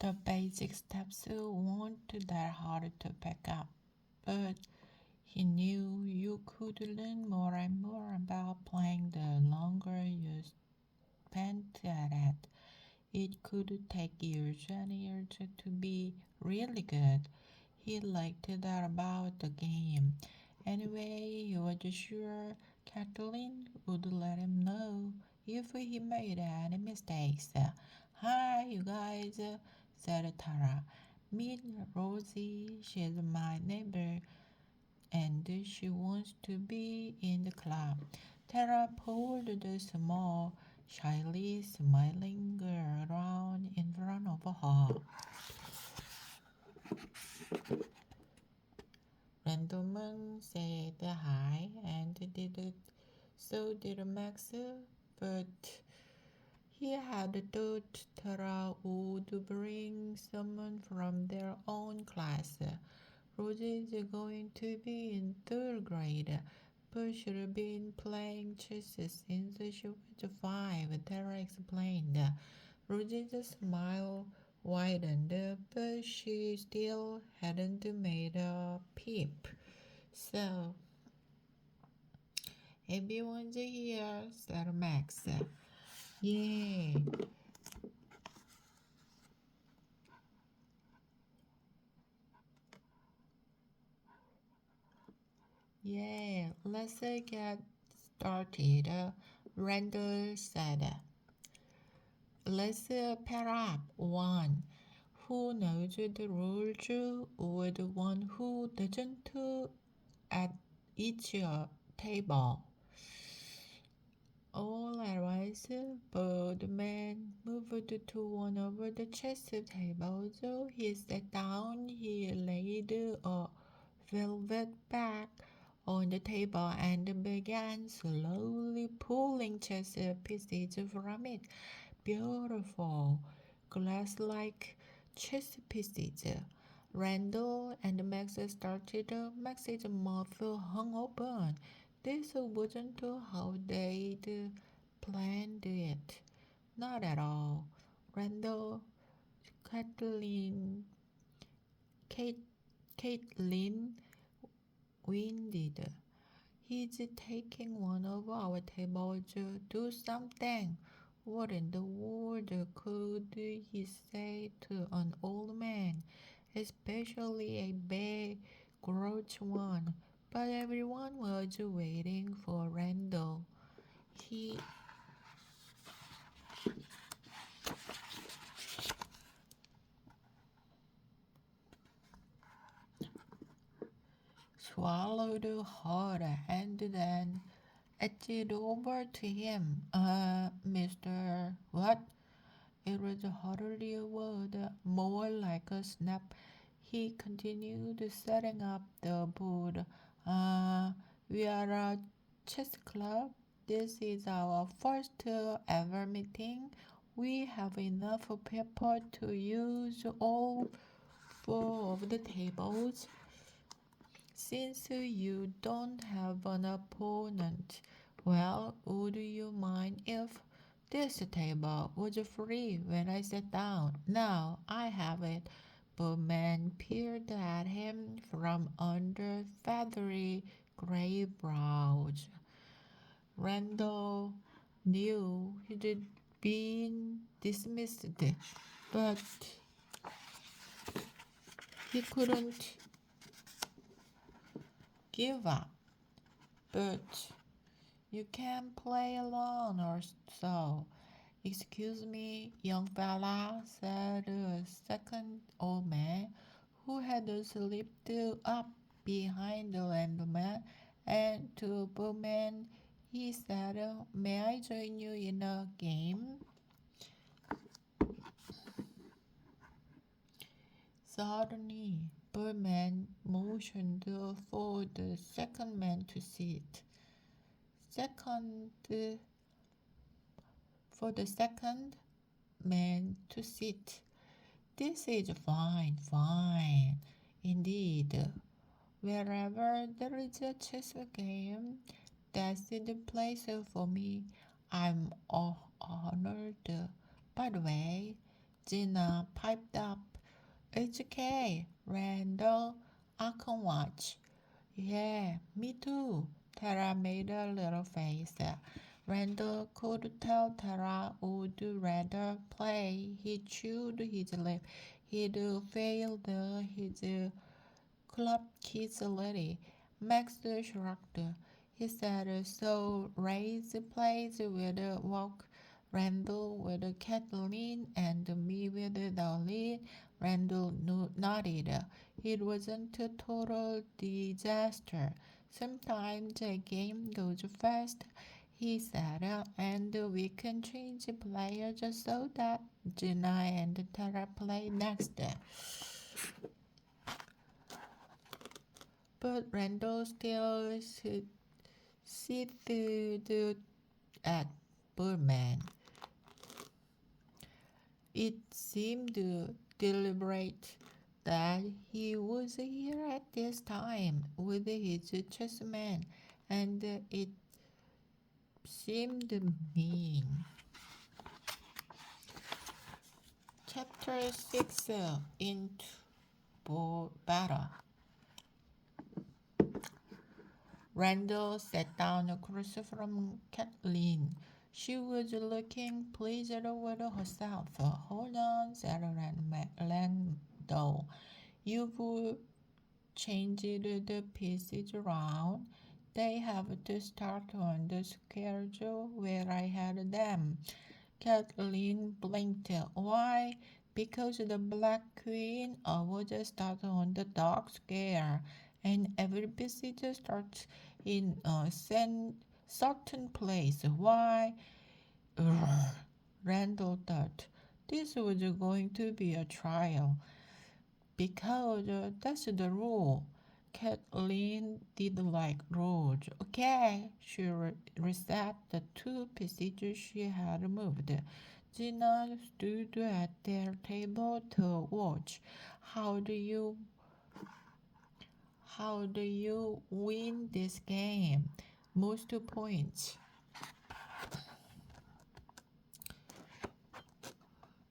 The basic steps weren't that hard to pick up, but he knew you could learn more and more about playing the longer you spent at it. It could take years and years to be really good. He liked that about the game. Anyway, he was sure Kathleen would let him know if he made any mistakes. Hi, you guys, said Tara. Meet Rosie. She's my neighbor and she wants to be in the club. Tara pulled the small, shyly smiling girl around in front of her. Randleman said hi, and so did Max, but he had thought Tara would bring someone from their own class. Rosie is going to be in third grade, but she'd been playing chess since she was 5, Tara explained. Rosie's smile widened, but she still hadn't made a peep. So, everyone's here, said Max. Yeah. Yeah, let's get started, Randall said. Let's pair up. One who knows the rules or the one who doesn't at each table. All at once, Birdman moved to one of the chess tables. He sat down. He laid a velvet bag on the table and began slowly pulling chess pieces from it. Beautiful, glass-like chess pieces. Randall and Max started. Max's mouth hung open. This wasn't how they'd planned it. Not at all. Randall, Kathleen, Kate, Caitlin winded. He's taking one of our tables to do something. What in the world could he say to an old man, especially a big, grouchy one? But everyone was waiting for Randall. He swallowed hard and then edged over to him. Mister, what? It was hardly a word, more like a snap. He continued setting up the board. We are a chess club. This is our first ever meeting. We have enough paper to use all 4 of the tables. Since you don't have an opponent, well, would you mind if this table was free when I sat down? Now I have it. Bookman peered at him from under feathery gray brows. Randall knew he'd been dismissed, but he couldn't give up. But you can't play alone or so. Excuse me, young fella, said a second old man who had slipped up behind the landman, and to Bowman he said, may I join you in a game? Suddenly, Bowman motioned for the second man to sit. Second for the second man to sit. This is fine, fine. Indeed, wherever there is a chess game, that's the place for me. I'm honored. By the way, Gina piped up. It's okay, Randall. I can watch. Yeah, me too. Tara made a little face. Randall could tell Tara would rather play. He chewed his lip. He'd failed his club kids lady. Max shrugged. He said, so Ray's plays with Walk, Randall with Kathleen, and me with Dolly. Randall nodded. It wasn't a total disaster. Sometimes a game goes fast, he said, and we can change players so that Gina and Tara play next. But Randall still seethed at Birdman. It seemed deliberate that he was here at this time with his chessmen, and it seemed mean. Chapter 6 Into Battle. Randall sat down across from Kathleen. She was looking pleased with herself. Hold on, said Randall. You've changed the pieces around. They have to start on the schedule where I had them. Kathleen blinked. Why? Because the Black Queen always starts on the dark square, and every visit starts in a certain place. Why? Urgh. Randall thought this was going to be a trial because that's the rule. Kathleen didn't like rules. Okay, she reset the two pieces she had moved. Gina stood at their table to watch. How do you win this game? Most points.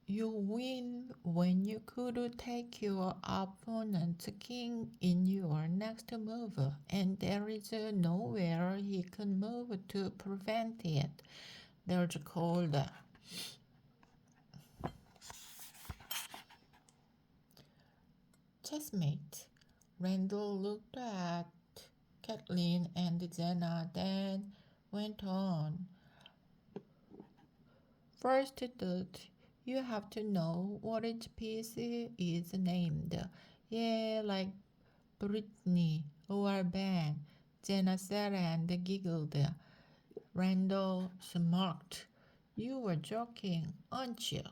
You win when you could take your opponent's king in your next move, and there is nowhere he can move to prevent it. There's called chessmate. Randall looked at Kathleen and Jenna, then went on. First thought, you have to know what each piece is named. Yeah, like Brittany or Ben. Jenna said and giggled. Randall smirked. You were joking, aren't you?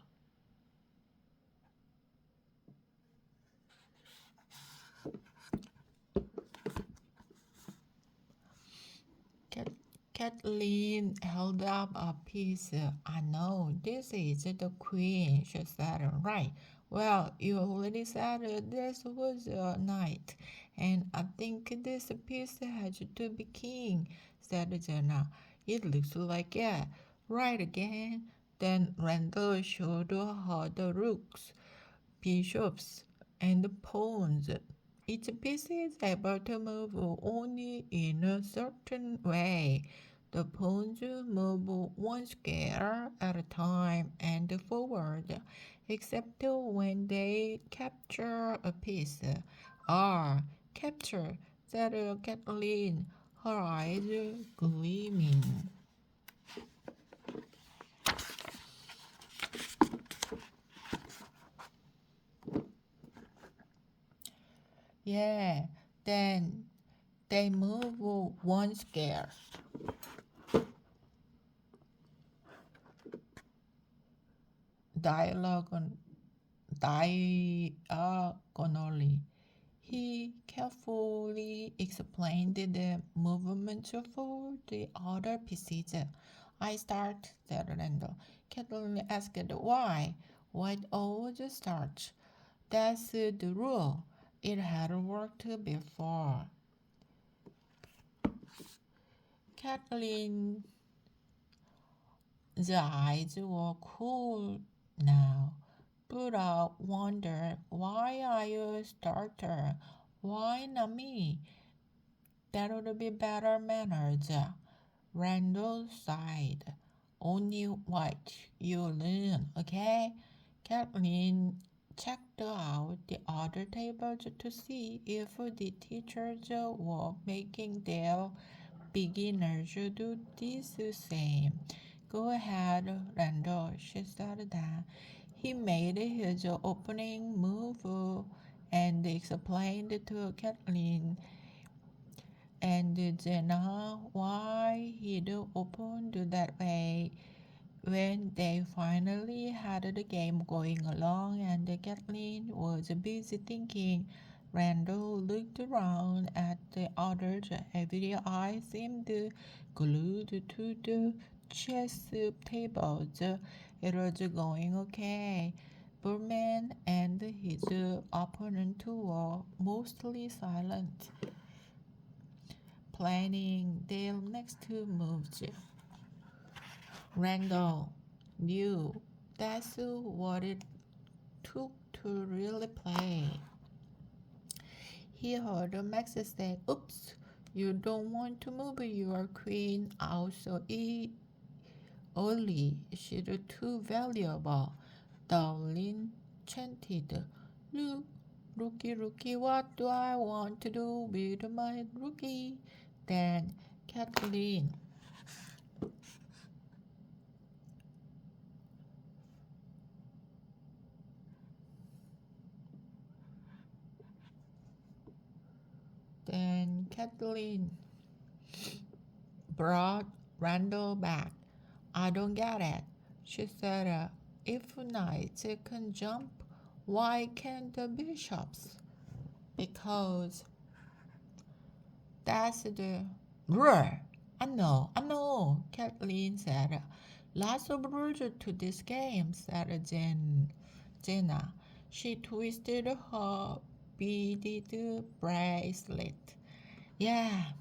Kathleen held up a piece. I know, this is the queen, she said. Right. Well, you already said this was a knight, and I think this piece has to be king, said Jenna. It looks like it. Right again. Then Randall showed her the rooks, bishops, and pawns. Each piece is able to move only in a certain way. The pawns move one square at a time and forward, except when they capture a piece. Ah, capture, said Kathleen, her eyes gleaming. Yeah, then they move one square. Dialogue diagonally. He carefully explained the movement for the other pieces. I start, said Randall. Kathleen asked why. Why always start? That's the rule. It had worked before. Kathleen's eyes were cool now. Buddha wondered, why are you a starter? Why not me? That would be better manners. Randall sighed. Only what you learn, okay? Kathleen checked out the other tables to see if the teachers were making their beginners do this same. Go ahead, Randall, she said that. He made his opening move and explained to Kathleen and Jenna why he'd opened that way. When they finally had the game going along and Kathleen was busy thinking, Randall looked around at the others. Every eye seemed glued to the chess tables. It was going okay. Burman and his opponent were mostly silent, planning their next moves. Randall knew that's what it took to really play. He heard Max say, "Oops, you don't want to move your queen out so early. She's too valuable." Darlene chanted, "Look, rookie, rookie, what do I want to do with my rookie?" Then Kathleen brought Randall back. "I don't get it," she said. "If knights can jump, why can't the bishops?" "Because that's the rule." I know," Kathleen said. "Lots of rules to this game," said Jenna. She twisted her beaded bracelet. "Yeah,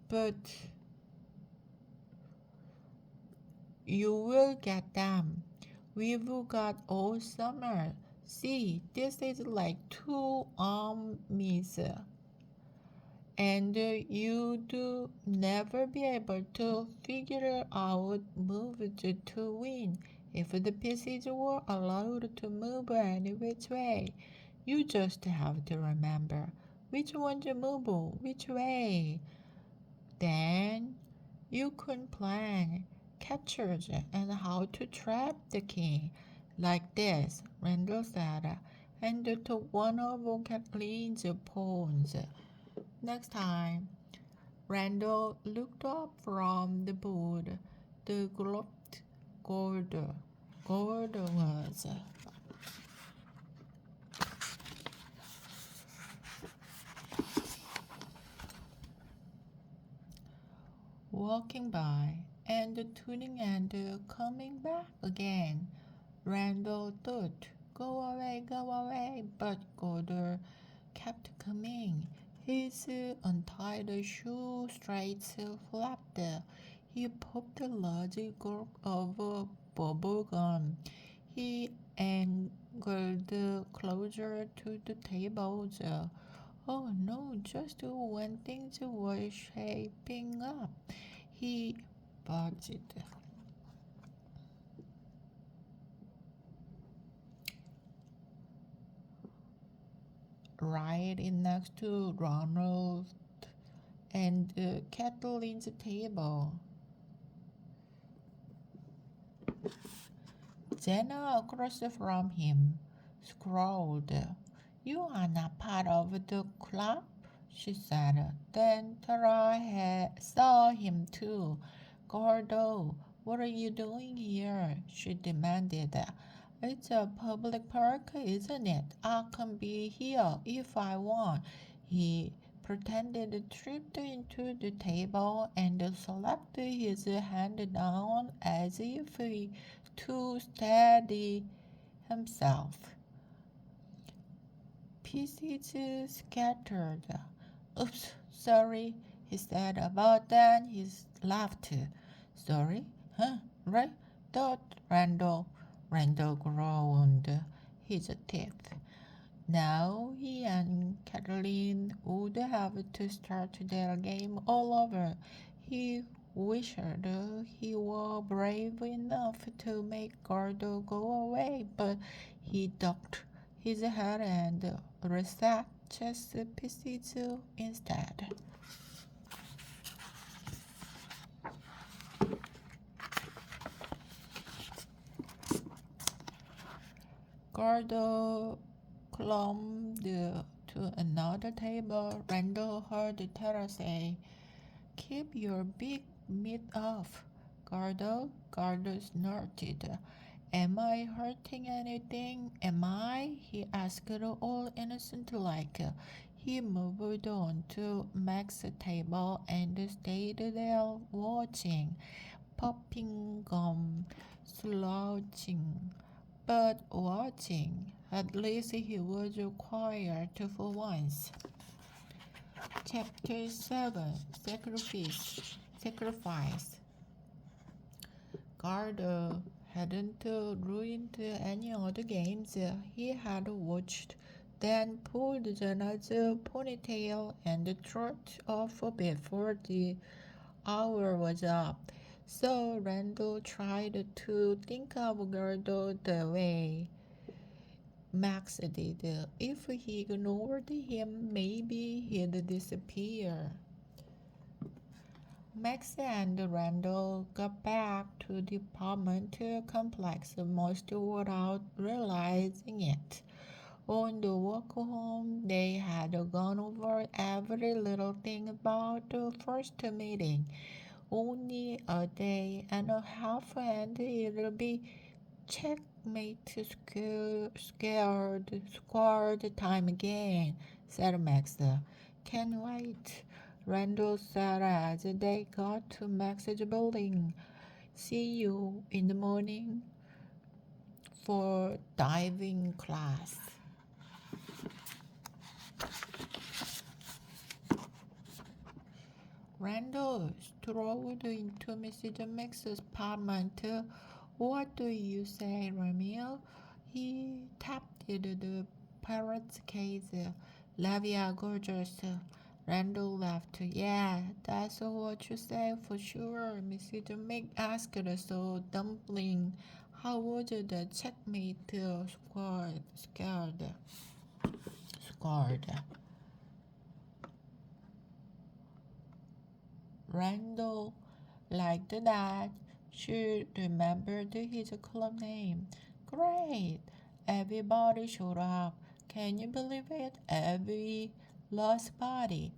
but you will get them. We've got all summer. See, this is like two armies, and you'd never be able to figure out moves to win if the pieces were allowed to move any which way. You just have to remember which one to move which way. Then you can plan captures and how to trap the king. Like this," Randall said, and took one of Kathleen's pawns. Next time, Randall looked up from the board. The gloved gold was walking by and tuning and coming back again. Randall thought, go away, but Goddard kept coming. His untied shoestrings flapped. He popped a large gulp of bubble gum. He angled closer to the tables. Oh no, just when things were shaping up, he buzzed. Right in next to Ronald and Kathleen's table. Jenna across from him scrawled, "You are not part of the club," she said. Then Tara saw him too. "Gordo, what are you doing here?" she demanded. "It's a public park, isn't it? I can be here if I want." He pretended tripped into the table and slapped his hand down as if to steady himself. Pieces scattered. "Oops, sorry," he said, but then he laughed. "Sorry? Huh? Right?" thought Randall. Randall ground his teeth. Now he and Kathleen would have to start their game all over. He wished he were brave enough to make Gordo go away, but he ducked his head and reset chess pieces instead. Gordo climbed to another table. Randall heard Tara say, "Keep your big meat off, Gordo." Gordo snorted. "Am I hurting anything? Am I?" he asked all innocent like. He moved on to Max's table and stayed there watching, popping gum, slouching, but watching. At least he was quiet for once. Chapter 7. Sacrifice. Gardo hadn't ruined any other games. He had watched, then pulled Jenna's ponytail and trot off before the hour was up. So Randall tried to think of Gardo the way Max did. If he ignored him, maybe he'd disappear. Max and Randall got back to the apartment complex most without realizing it. On the walk home, they had gone over every little thing about the first meeting. Only a day and a half and it'll be checkmate squared time again, said Max. Can't wait, Randall said as they got to Max's building. See you in the morning for diving class. Randall strolled into Mrs. Max's apartment. What do you say, Romeo? He tapped the parrot's case. Lavia gorgeous. Randall laughed. Yeah, that's what you say for sure. Mrs. Meg asked. So, Dumpling, how was the checkmate scored? Randall liked that. She remembered his club name. Great! Everybody showed up. Can you believe it? Every lost body.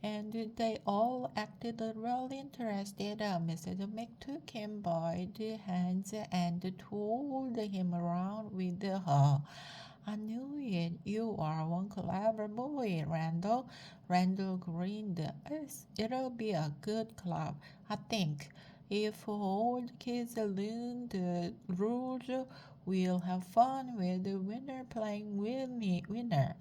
And they all acted really interested. Mrs. Mick took him by the hands and twirled him around with her. I knew it. You are one clever boy, Randall. Randall grinned. It'll be a good club, I think. If all the kids learn the rules, we'll have fun with the winner playing winner.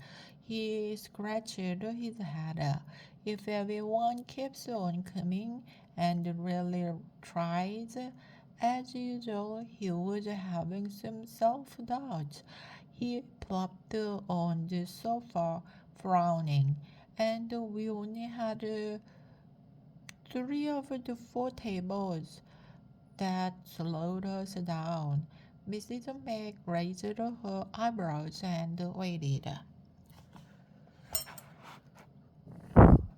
He scratched his head. If everyone keeps on coming and really tries, as usual, he was having some self-doubt. He plopped on the sofa, frowning, and we only had three of the four tables. That slowed us down. Mrs. Meg raised her eyebrows and waited.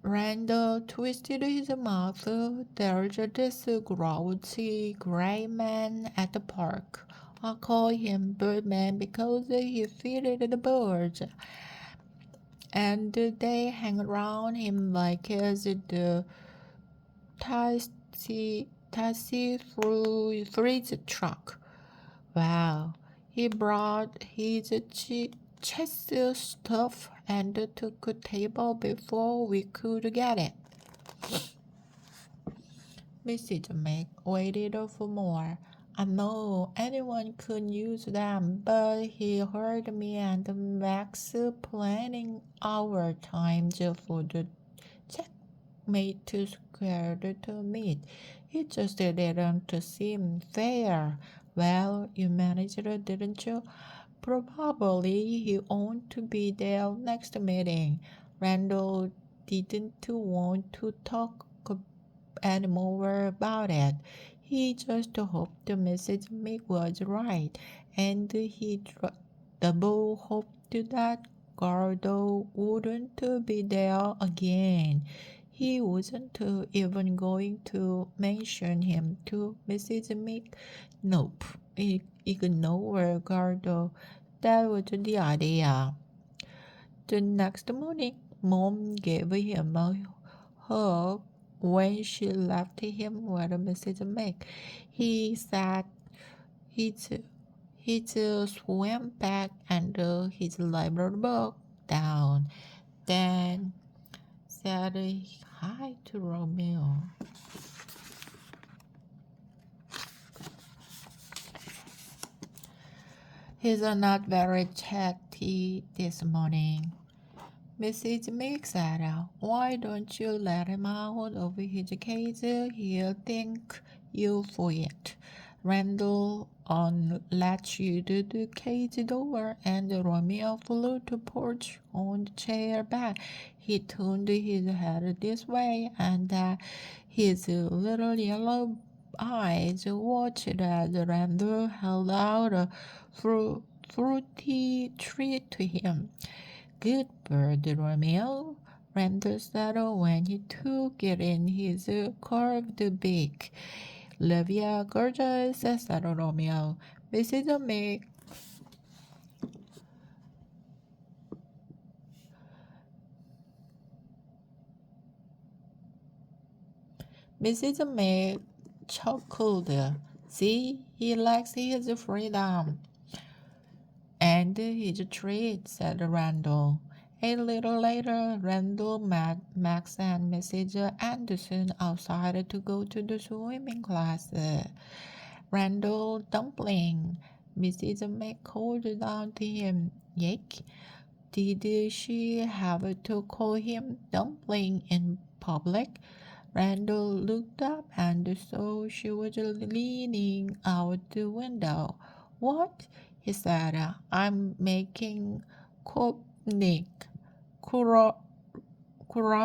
Randall twisted his mouth. There's this grouchy gray man at the park. I call him Birdman because he feeded the birds. And they hang around him like he's the taxi through freeze truck. Wow, he brought his chest stuff and took a table before we could get it. Mrs. Meg waited for more. I know anyone could use them, but he heard me and Max planning our times for the made too scared to meet. It just didn't seem fair. Well, you managed it, didn't you? Probably he ought to be there next meeting. Randall didn't want to talk anymore about it. He just hoped Mrs. Mick was right, and he double hoped that Gardo wouldn't be there again. He wasn't even going to mention him to Mrs. Mick. Nope, ignore Gardo. That was the idea. The next morning, Mom gave him a hug when she left him with Mrs. Mick. He sat his, his swam bag and his library book down, then said hi to Romeo. He's not very chatty this morning. Mrs. Meek said, why don't you let him out of his cage? He'll thank you for it. Randall unlatched the cage door and Romeo flew to perch on the chair back. He turned his head this way and his little yellow eyes watched as Randall held out a fruity treat to him. Good bird, Romeo, Randall said when he took it in his curved beak. Love ya, gorgeous, said Romeo. Mrs. Mick Mrs. Mick chuckled. See, he likes his freedom. And his treat, said Randall. A little later, Randall met Max and Mrs. Anderson outside to go to the swimming class. Randall Dumpling, Mrs. May called down to him. Yake. Did she have to call him Dumpling in public? Randall looked up and saw she was leaning out the window. What? He said. I'm making Kopnik, Koropnik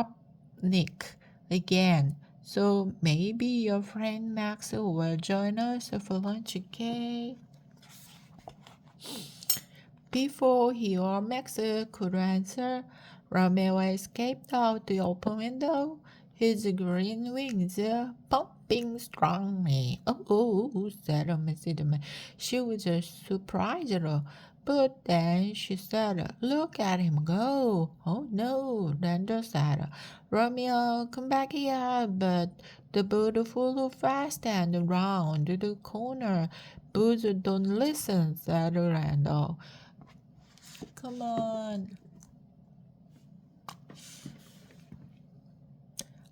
again. So maybe your friend Max will join us for lunch, okay? Before he or Max could answer, Romeo escaped out the open window, his green wings pumping strongly. Oh, said Mrs. May. She was surprised, but then she said, look at him go. Oh no, Randall said. Romeo, come back here, but the bird flew fast and round the corner. Birds don't listen, said Randall. Come on.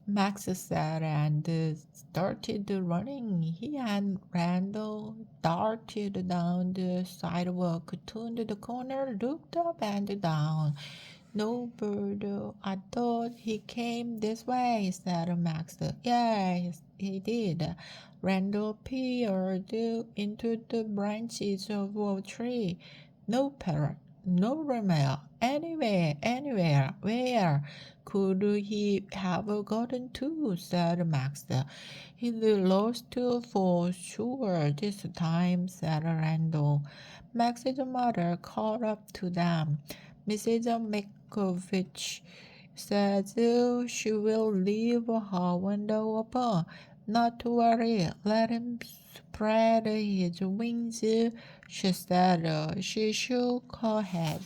Max said and started running. He and Randall darted down the sidewalk, turned the corner, looked up and down. No bird. I thought he came this way, said Max. Yes, he did. Randall peered into the branches of a tree. No parrot, no Romeo, anywhere. Where could he have gotten to? Said Max. He's lost for sure this time, said Randall. Max's mother caught up to them. Mrs. Mikovich says she will leave her window open. Not to worry, let him spread his wings, she said. She shook her head.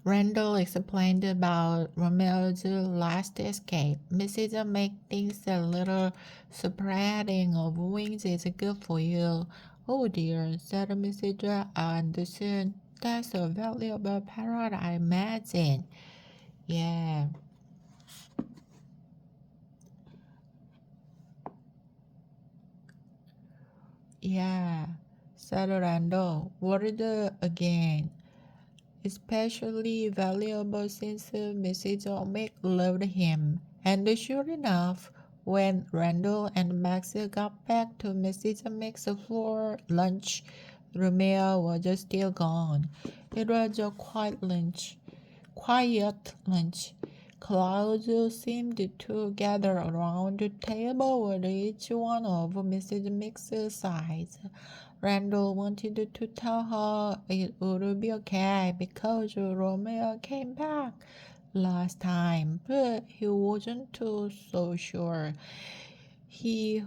Randall explained about Romeo's last escape. Mrs. Make thinks a little spreading of wings is good for you. Oh dear, said Mrs. Anderson. That's a valuable parrot, I imagine. Yeah. Yeah, said Randall, worried again. Especially valuable since Mrs. Omick loved him. And sure enough, when Randall and Max got back to Mrs. Omick's for lunch, Romeo was still gone. It was a quiet lunch. Crowds seemed to gather around the table with each one of Mrs. Mix's sides. Randall wanted to tell her it would be okay because Romeo came back last time, but he wasn't too so sure. He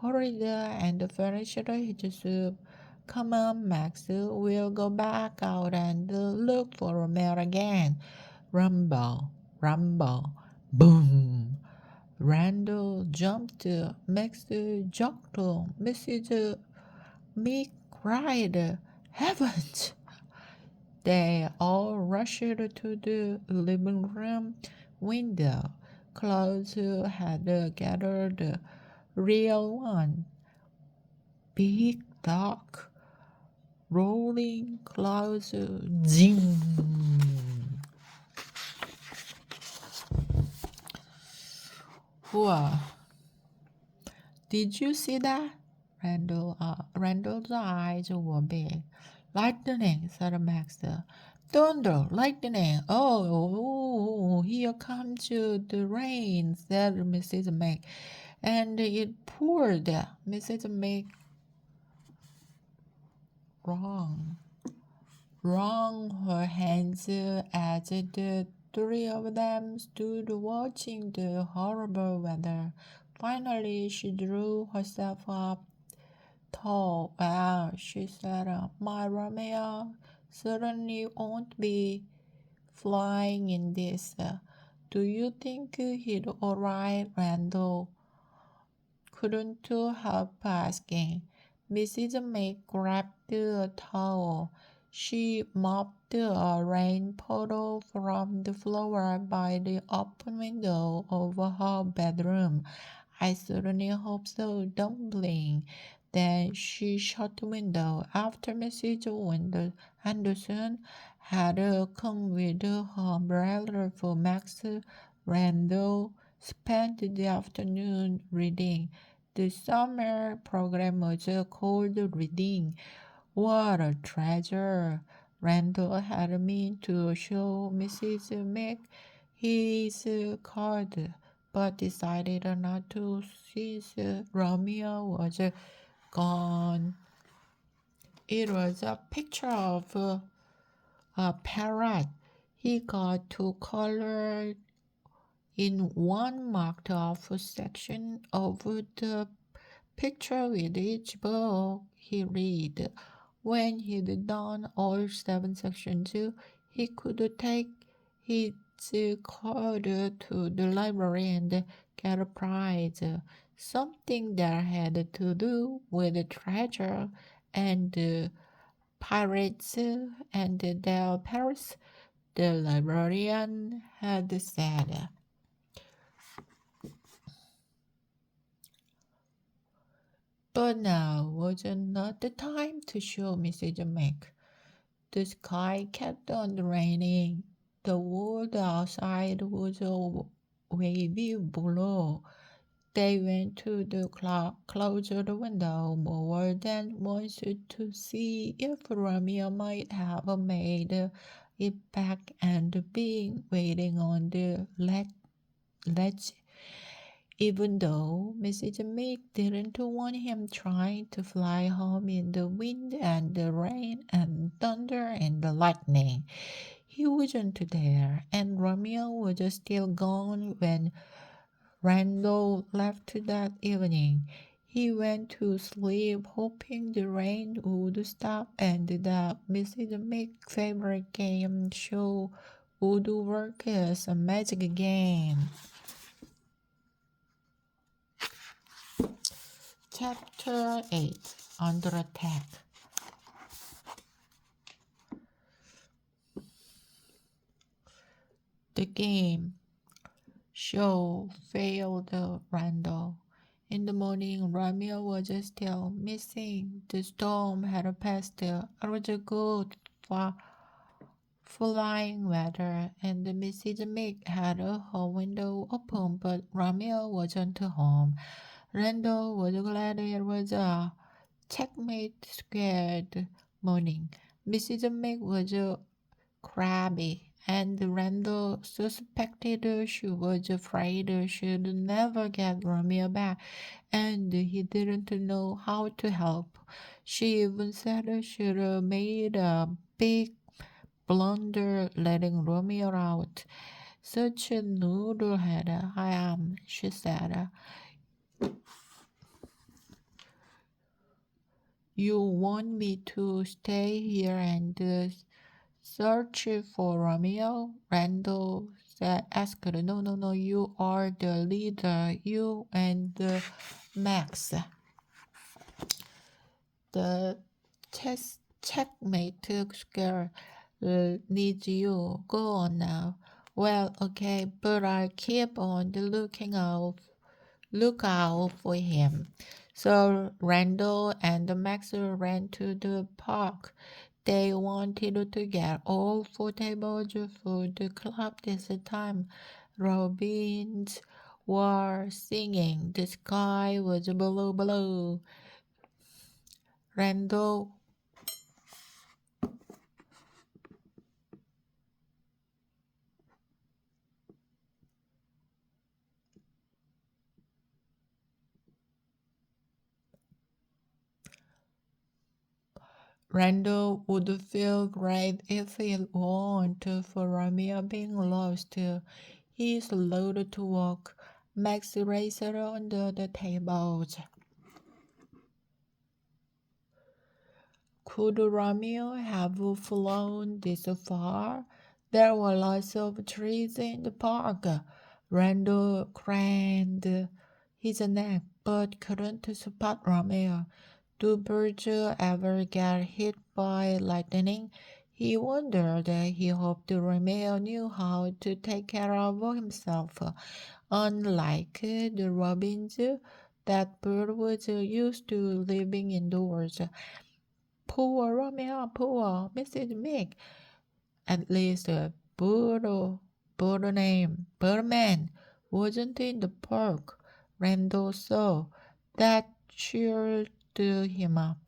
hurried and finished his soup. Come on, Max, we'll go back out and look for Romeo again. Rumble, rumble, boom. Randall jumped. Max jumped. Mrs. Meek cried, Heavens! They all rushed to the living room window. Clouds had gathered real one. Big dark rolling clouds. Zing! Whoa! Did you see that? Randall's eyes were big. Lightning, said Max. Thunder, lightning. Oh, here comes the rain, said Mrs. Meg. And it poured. Mrs. Meg wrung her hands as the three of them stood watching the horrible weather. Finally, she drew herself up tall. Well, she said, my Romeo certainly won't be flying in this. Do you think he'd alright, Randall? Couldn't help asking. Mrs. May grabbed a towel. She mopped a rain puddle from the floor by the open window of her bedroom. I certainly hope so, Dumpling. Then she shut the window. After Mrs. Anderson had come with her umbrella for Max, Randall spent the afternoon reading. The summer program was called Reading. What a treasure! Randall had meant to show Mrs. Mick his card, but decided not to since Romeo was gone. It was a picture of a parrot. He got to color in one marked off section of the picture with each book he read. When he'd done all 7 sections, he could take his card to the library and get a prize, something that had to do with treasure and pirates and their Paris, the librarian had said. But now was not the time to show Mrs. Mac. The sky kept on raining. The world outside was a wavy blue. They went to the closer window more than once to see if Romeo might have made it back and been waiting on the ledge. Even though Mrs. Meek didn't want him trying to fly home in the wind and the rain and thunder and the lightning. He wasn't there, and Romeo was still gone when Randall left that evening. He went to sleep hoping the rain would stop and that Mrs. Meek's favorite game show would work as a magic game. Chapter 8 Under Attack. The game show failed Randall, In the morning, Romeo was still missing. The storm had passed. It was a good flying weather, and Mrs. Mick had her window open, but Romeo wasn't home. Randall was glad it was a checkmate squared morning. Mrs. Mick was crabby, and Randall suspected she was afraid she'd never get Romeo back, and he didn't know how to help. She even said she'd made a big blunder letting Romeo out. Such a noodlehead I am, she said. You want me to stay here and search for Romeo? Randall asked. No, no, no, you are the leader. You and Max. The checkmate square needs you. Go on now. Well, okay, but I keep on the look out for him. So Randall and Max ran to the park. They wanted to get all four tables for the club this time. Robins were singing. The sky was blue, blue. Randall Randall would feel great if he weren't for Romeo being lost. He slowed to walk. Max raced under the tables. Could Romeo have flown this far? There were lots of trees in the park. Randall craned his neck but couldn't spot Romeo. Do birds ever get hit by lightning? He wondered. He hoped Romeo knew how to take care of himself. Unlike the robins, that bird was used to living indoors. Poor Romeo, poor Mrs. Mick. At least Birdman wasn't in the park. Randall saw. That cheered him up.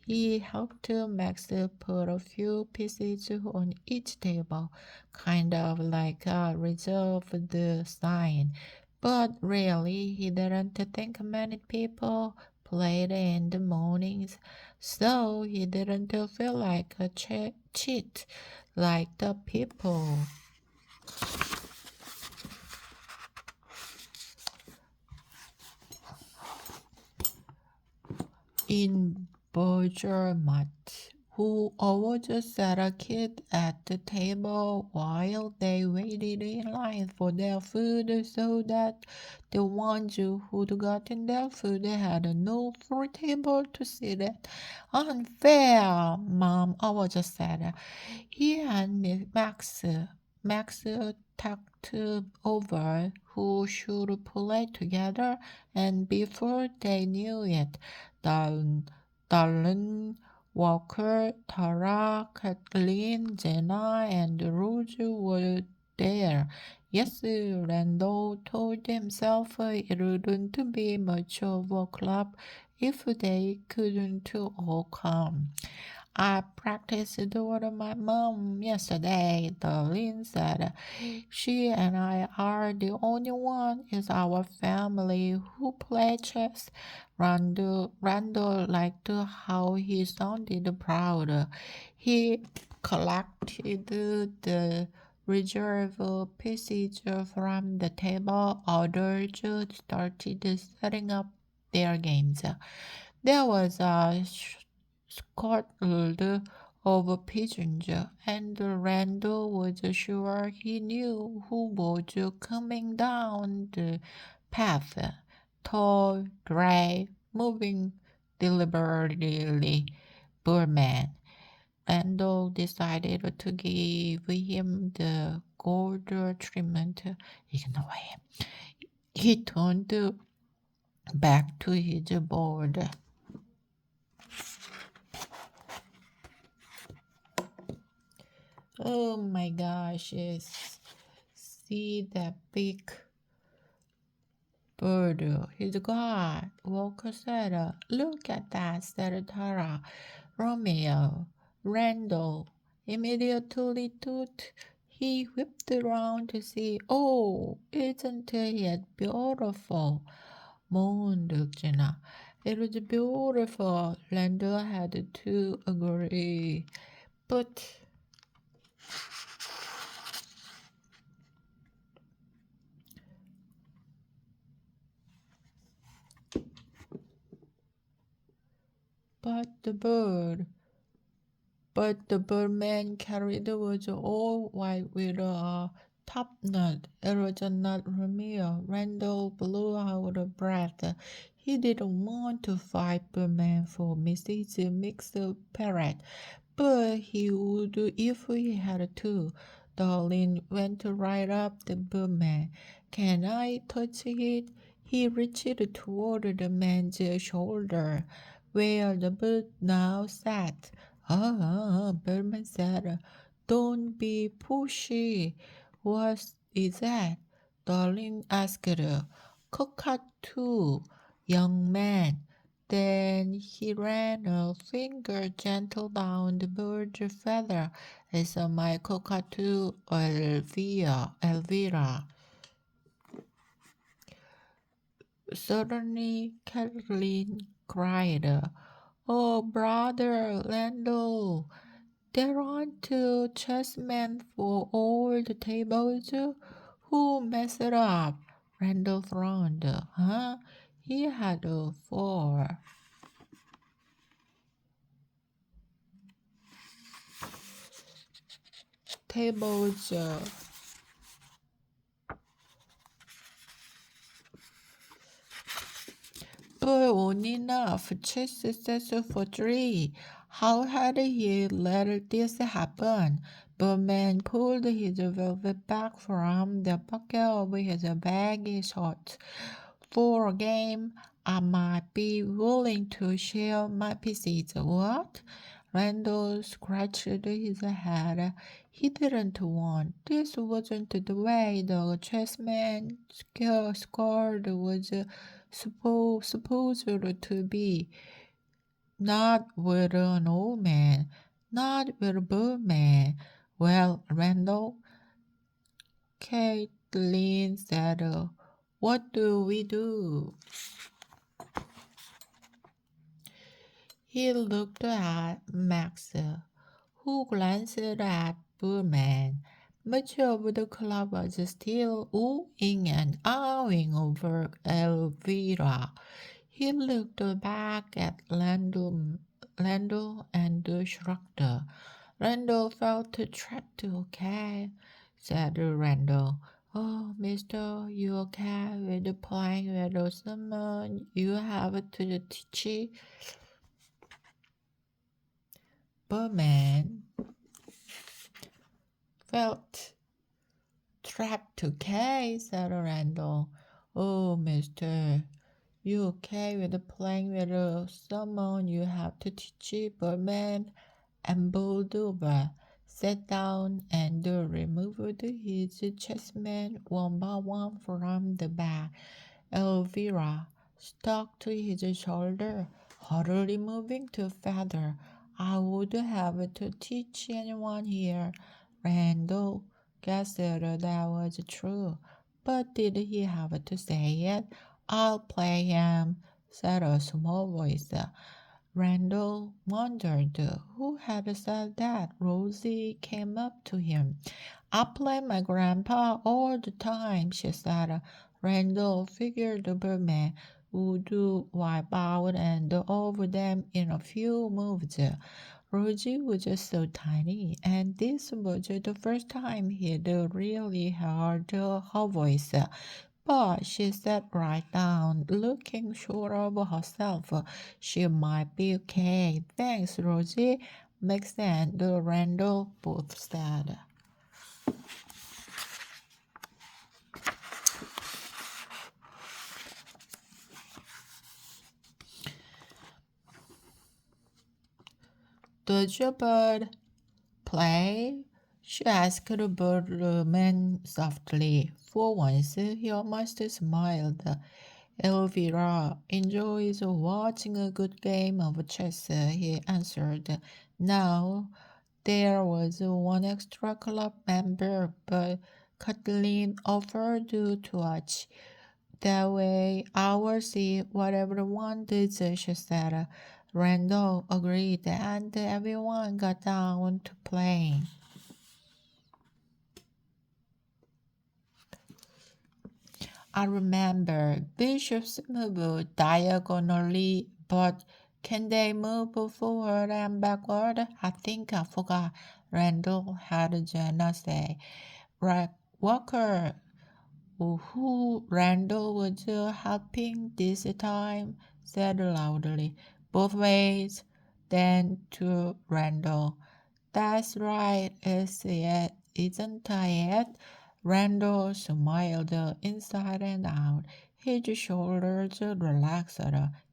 He helped Max put a few pieces on each table, kind of like a reserved sign. But really, he didn't think many people played in the mornings, so he didn't feel like a cheat like the people. In Bergermat, who always sat a kid at the table while they waited in line for their food so that the ones who'd gotten their food had no free table to sit at. Unfair, Mom always said. He and Max talked over who should play together, and before they knew it, Darlene, Walker, Tara, Kathleen, Jenna, and Rose were there. Yes, Randall told himself it wouldn't be much of a club if they couldn't all come. I practiced with my mom yesterday, Darlene said. She and I are the only one in our family who play chess. Randall liked how he sounded proud. He collected the reserve pieces from the table. Others started setting up their games. There was a scuttled over pigeons, and Randall was sure he knew who was coming down the path. Tall, gray, moving deliberately. Birdman. Randall decided to give him the gold treatment. Ignore him. He turned back to his board. Oh my gosh, yes. See that big bird. He's God. Walker said, look at that, said Tara. Romeo, Randall, immediately thought he whipped around to see. Oh, isn't it beautiful? moaned Jenna. It was beautiful. Randall had to agree. But the bird. But the birdman carried was all white with a top knot. It was not Romeo. Randall blew out of breath. He didn't want to fight Birdman for Mrs. Mixed Parrot, but he would if he had to. Darling went right up the Birdman. Can I touch it? He reached toward the man's shoulder, where the bird now sat. Birdman said, don't be pushy. What is that? Darling asked. Cockatoo, young man. Then he ran a finger gentle down the bird's feather. It's my cockatoo, Elvira. Suddenly, Caroline cried, oh, brother Randall, there aren't two chessmen for all the tables. Who messed it up? Randall frowned. Huh? He had four tables. But only enough. Chess says for three. How had he let this happen? Birdman pulled his velvet bag from the pocket of his baggy shorts. For a game, I might be willing to share my pieces. What? Randall scratched his head. He didn't want. This wasn't the way the chessman scored was supposed to be. Not with an old man, not with a birdman. Well, Randall, Caitlin said, what do we do? He looked at Max, who glanced at Birdman. Much of the club was still oohing and ahhing over Elvira. He looked back at Randall and shrugged. Randall felt trapped. Okay, said Randall. Oh, mister, you okay with playing with someone you have to teach? Birdman felt trapped. Okay, said Randall. Oh, mister, you okay with playing with someone you have to teach? Birdman and bowled over, sat down, and removed his chessmen one by one from the bag. Elvira stuck to his shoulder, hardly moving to feather. I would have to teach anyone here. Randall guessed that was true, but did he have to say it? I'll play him, said a small voice. Randall wondered who had said that. Rosie came up to him. I play my grandpa all the time, she said. Randall figured the Birdman would wipe out and over them in a few moves. Rosie was just so tiny, and this was the first time he'd really heard her voice. But she sat right down, looking sure of herself. She might be okay. Thanks, Rosie. Max and Randall both said. Does your bird play? She asked the birdman softly. For once, he almost smiled. Elvira enjoys watching a good game of chess, he answered. Now, there was one extra club member, but Kathleen offered to watch. That way, I will see what everyone does, she said. Randall agreed, and everyone got down to playing. I remember bishops move diagonally, but can they move forward and backward? I think I forgot. Randall had Jenna say. Right, Walker, who Randall was helping this time, said loudly. Both ways. Then to Randall. That's right, isn't it? Randall smiled inside and out. His shoulders relaxed.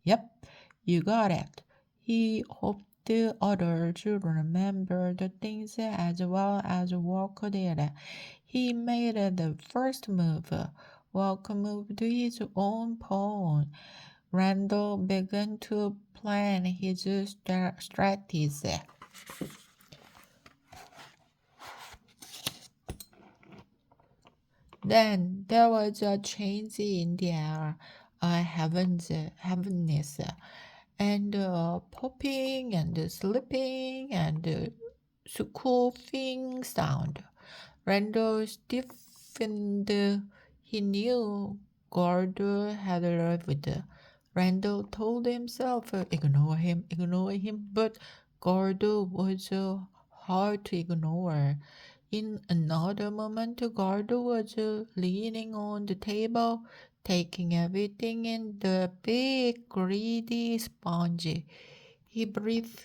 Yep, you got it. He hoped the others remembered the things as well as Walker did. He made the first move. Walker moved his own pawn. Randall began to plan his strategy. Then there was a change in the air, a heaviness, and popping and slipping and scooping sound. Randall stiffened. He knew Gordo had arrived. Randall told himself, ignore him, but Gordo was hard to ignore. In another moment, Gordo was leaning on the table, taking everything in the big, greedy sponge. He breathed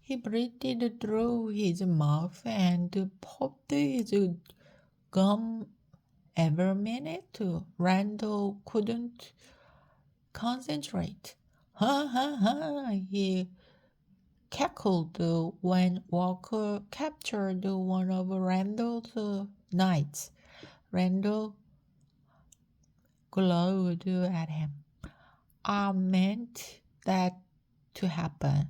He breathed through his mouth and popped his gum every minute. Randall couldn't concentrate. Ha ha ha! He cackled when Walker captured one of Randall's knights. Randall glowed at him. I meant that to happen,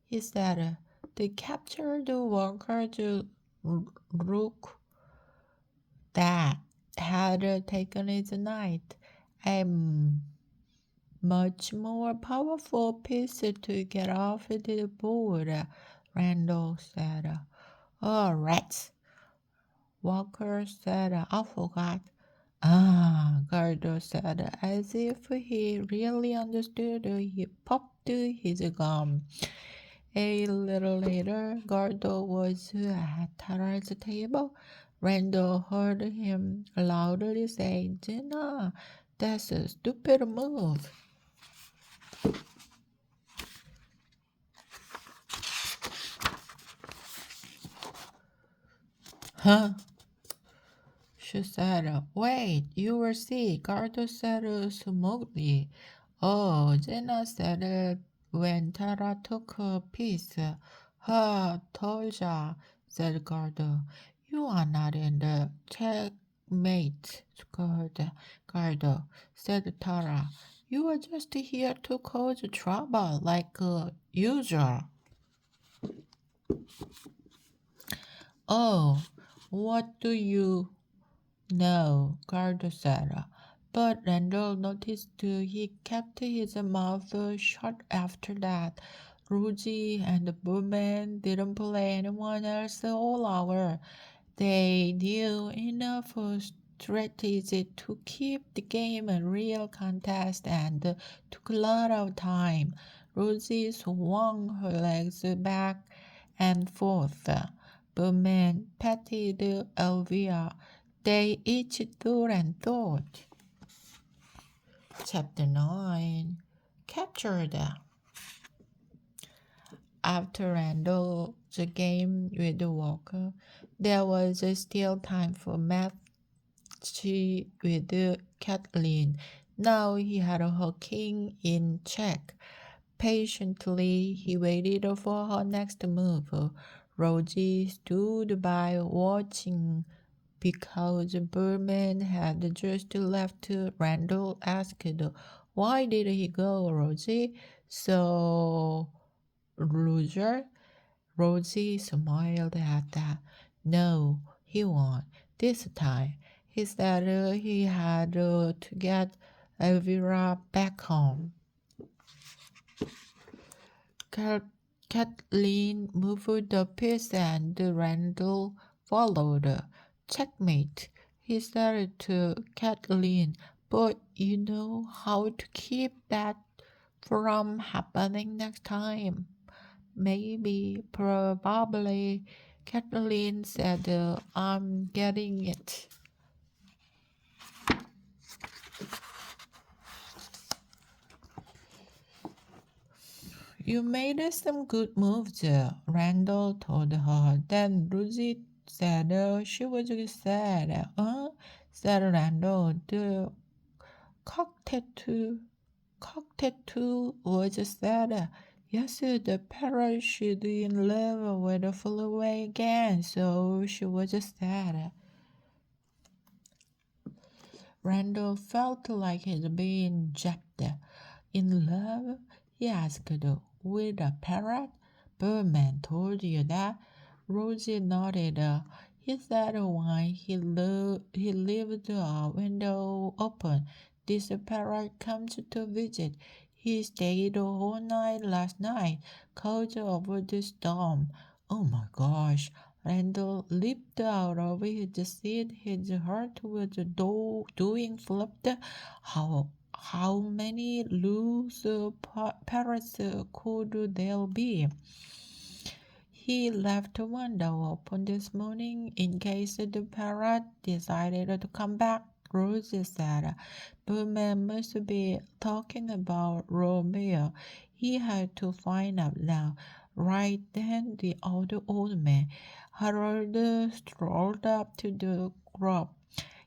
he said. They captured Walker's rook that had taken his knight. A much more powerful piece to get off the board, Randall said. Oh, rats, Walker said. I forgot. Ah, Gardo said, as if he really understood. He popped his gum. A little later, Gardo was at Tara's table. Randall heard him loudly say, Jenna, that's a stupid move. Huh? She said, wait, you will see, Gardo said smoothly. Oh, Jenna said it when Tara took her piece. Ha, told ya, said Gardo. You are not in the checkmate, Gardo, said Tara. You are just here to cause trouble like usual. Oh, what do you know? Gardo said. But Randall noticed he kept his mouth shut after that. Rudy and the Boomman didn't play anyone else all hour. They knew enough strategy to keep the game a real contest and took a lot of time. Rosie swung her legs back and forth. Boomman patted Elvira. They each thought and thought. Chapter 9 Captured. After Randall's game with Walker, there was still time for match with Kathleen. Now he had her king in check. Patiently, he waited for her next move. Rosie stood by watching. Because Berman had just left, Randall asked, "Why did he go, Rosie?" "So, loser?" Rosie smiled at that. "No, he won. This time." He said he had to get Elvira back home. Kat- Kathleen moved the piece and Randall followed. "Checkmate," he said to Kathleen, "but you know how to keep that from happening next time." "Maybe, probably," Kathleen said. "I'm getting it." "You made some good moves," Randall told her. Then Rosie said she was sad. Said Randall. The cocktail was sad. "Yes, the parrot she didn't live with flew away again, so she was sad." Randall felt like he'd been jabbed. "In love?" he asked. "With a parrot? Birdman told you that?" Rosie nodded. "He said when he left a window open, this parrot comes to visit. He stayed all night last night, 'cause of the storm." "Oh my gosh!" Randall leaped out of his seat. His heart was doing flipped. How many loose parrots could there be? "He left the window open this morning in case the parrot decided to come back," Rosie said. "Boomman must be talking about Romeo. He had to find out now." Right then the old man, Harold, strolled up to the group.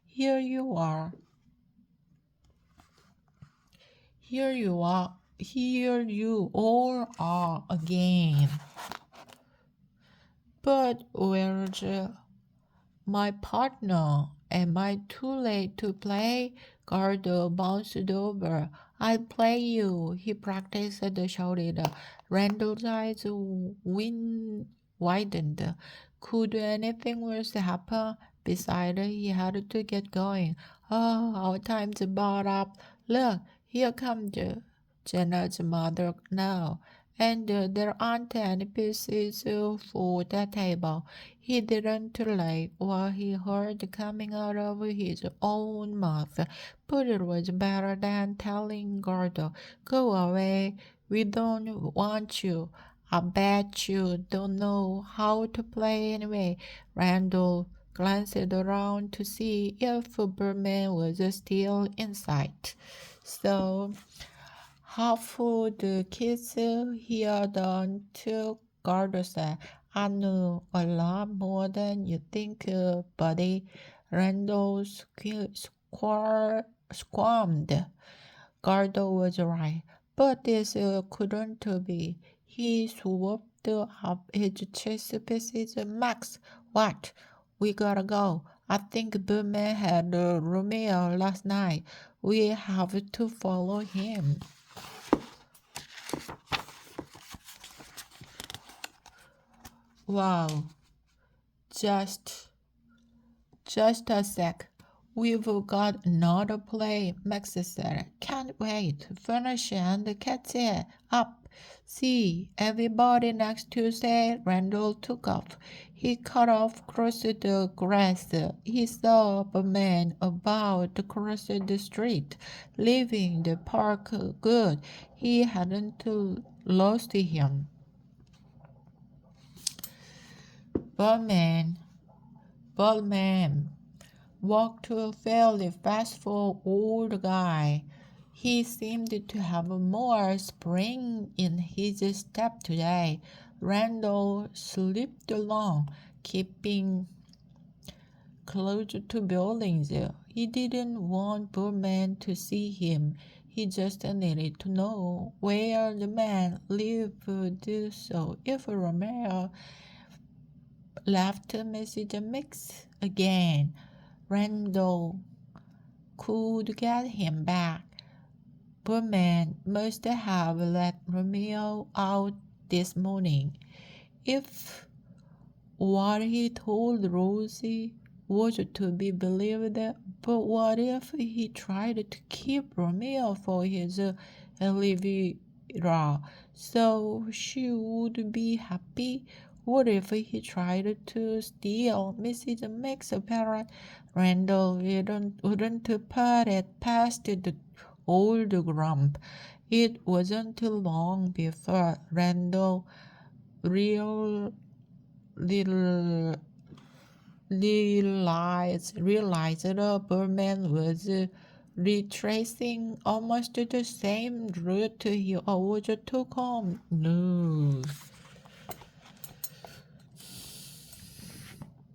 "Here you are. Here you all are again." "But where's my partner? Am I too late to play?" Gardo bounced over. "I'll play you," he practiced shouted. Randall's eyes widened. Could anything worse happen? Besides, he had to get going. "Oh, our time's about up. Look, here comes Jenna's mother now. And there aren't any pieces for that table." He didn't like what he heard coming out of his own mouth, but it was better than telling Gordo, "Go away, we don't want you." "I bet you don't know how to play anyway." Randall glanced around to see if Berman was still in sight. So half the kids here don't Gardo said. "I know a lot more than you think, buddy." Randall squirmed. Gardo was right, but this couldn't be. He swooped up his chest pieces. "Max, what? We gotta go. I think Boomman had Romeo last night. We have to follow him." "Wow, just just a sec. We've got another play," Max said. "Can't wait. Finish and catch it up. See everybody next Tuesday." Randall took off. He cut off across the grass. He saw a man about to cross the street, leaving the park. Good. He hadn't lost him. Bowman, Bowman walked a fairly fastful old guy. He seemed to have more spring in his step today. Randall slipped along, keeping close to buildings. He didn't want Burman to see him. He just needed to know where the man lived, so if Romeo left Mrs. Mix again, Randall could get him back. Birdman must have let Romeo out this morning. If what he told Rosie was to be believed, but what if he tried to keep Romeo for his Elvira so she would be happy? What if he tried to steal Mrs. Meg's parrot? Randall wouldn't put it past the old grump. It wasn't long before Randall real little realized that Birdman was retracing almost the same route he always took home. No.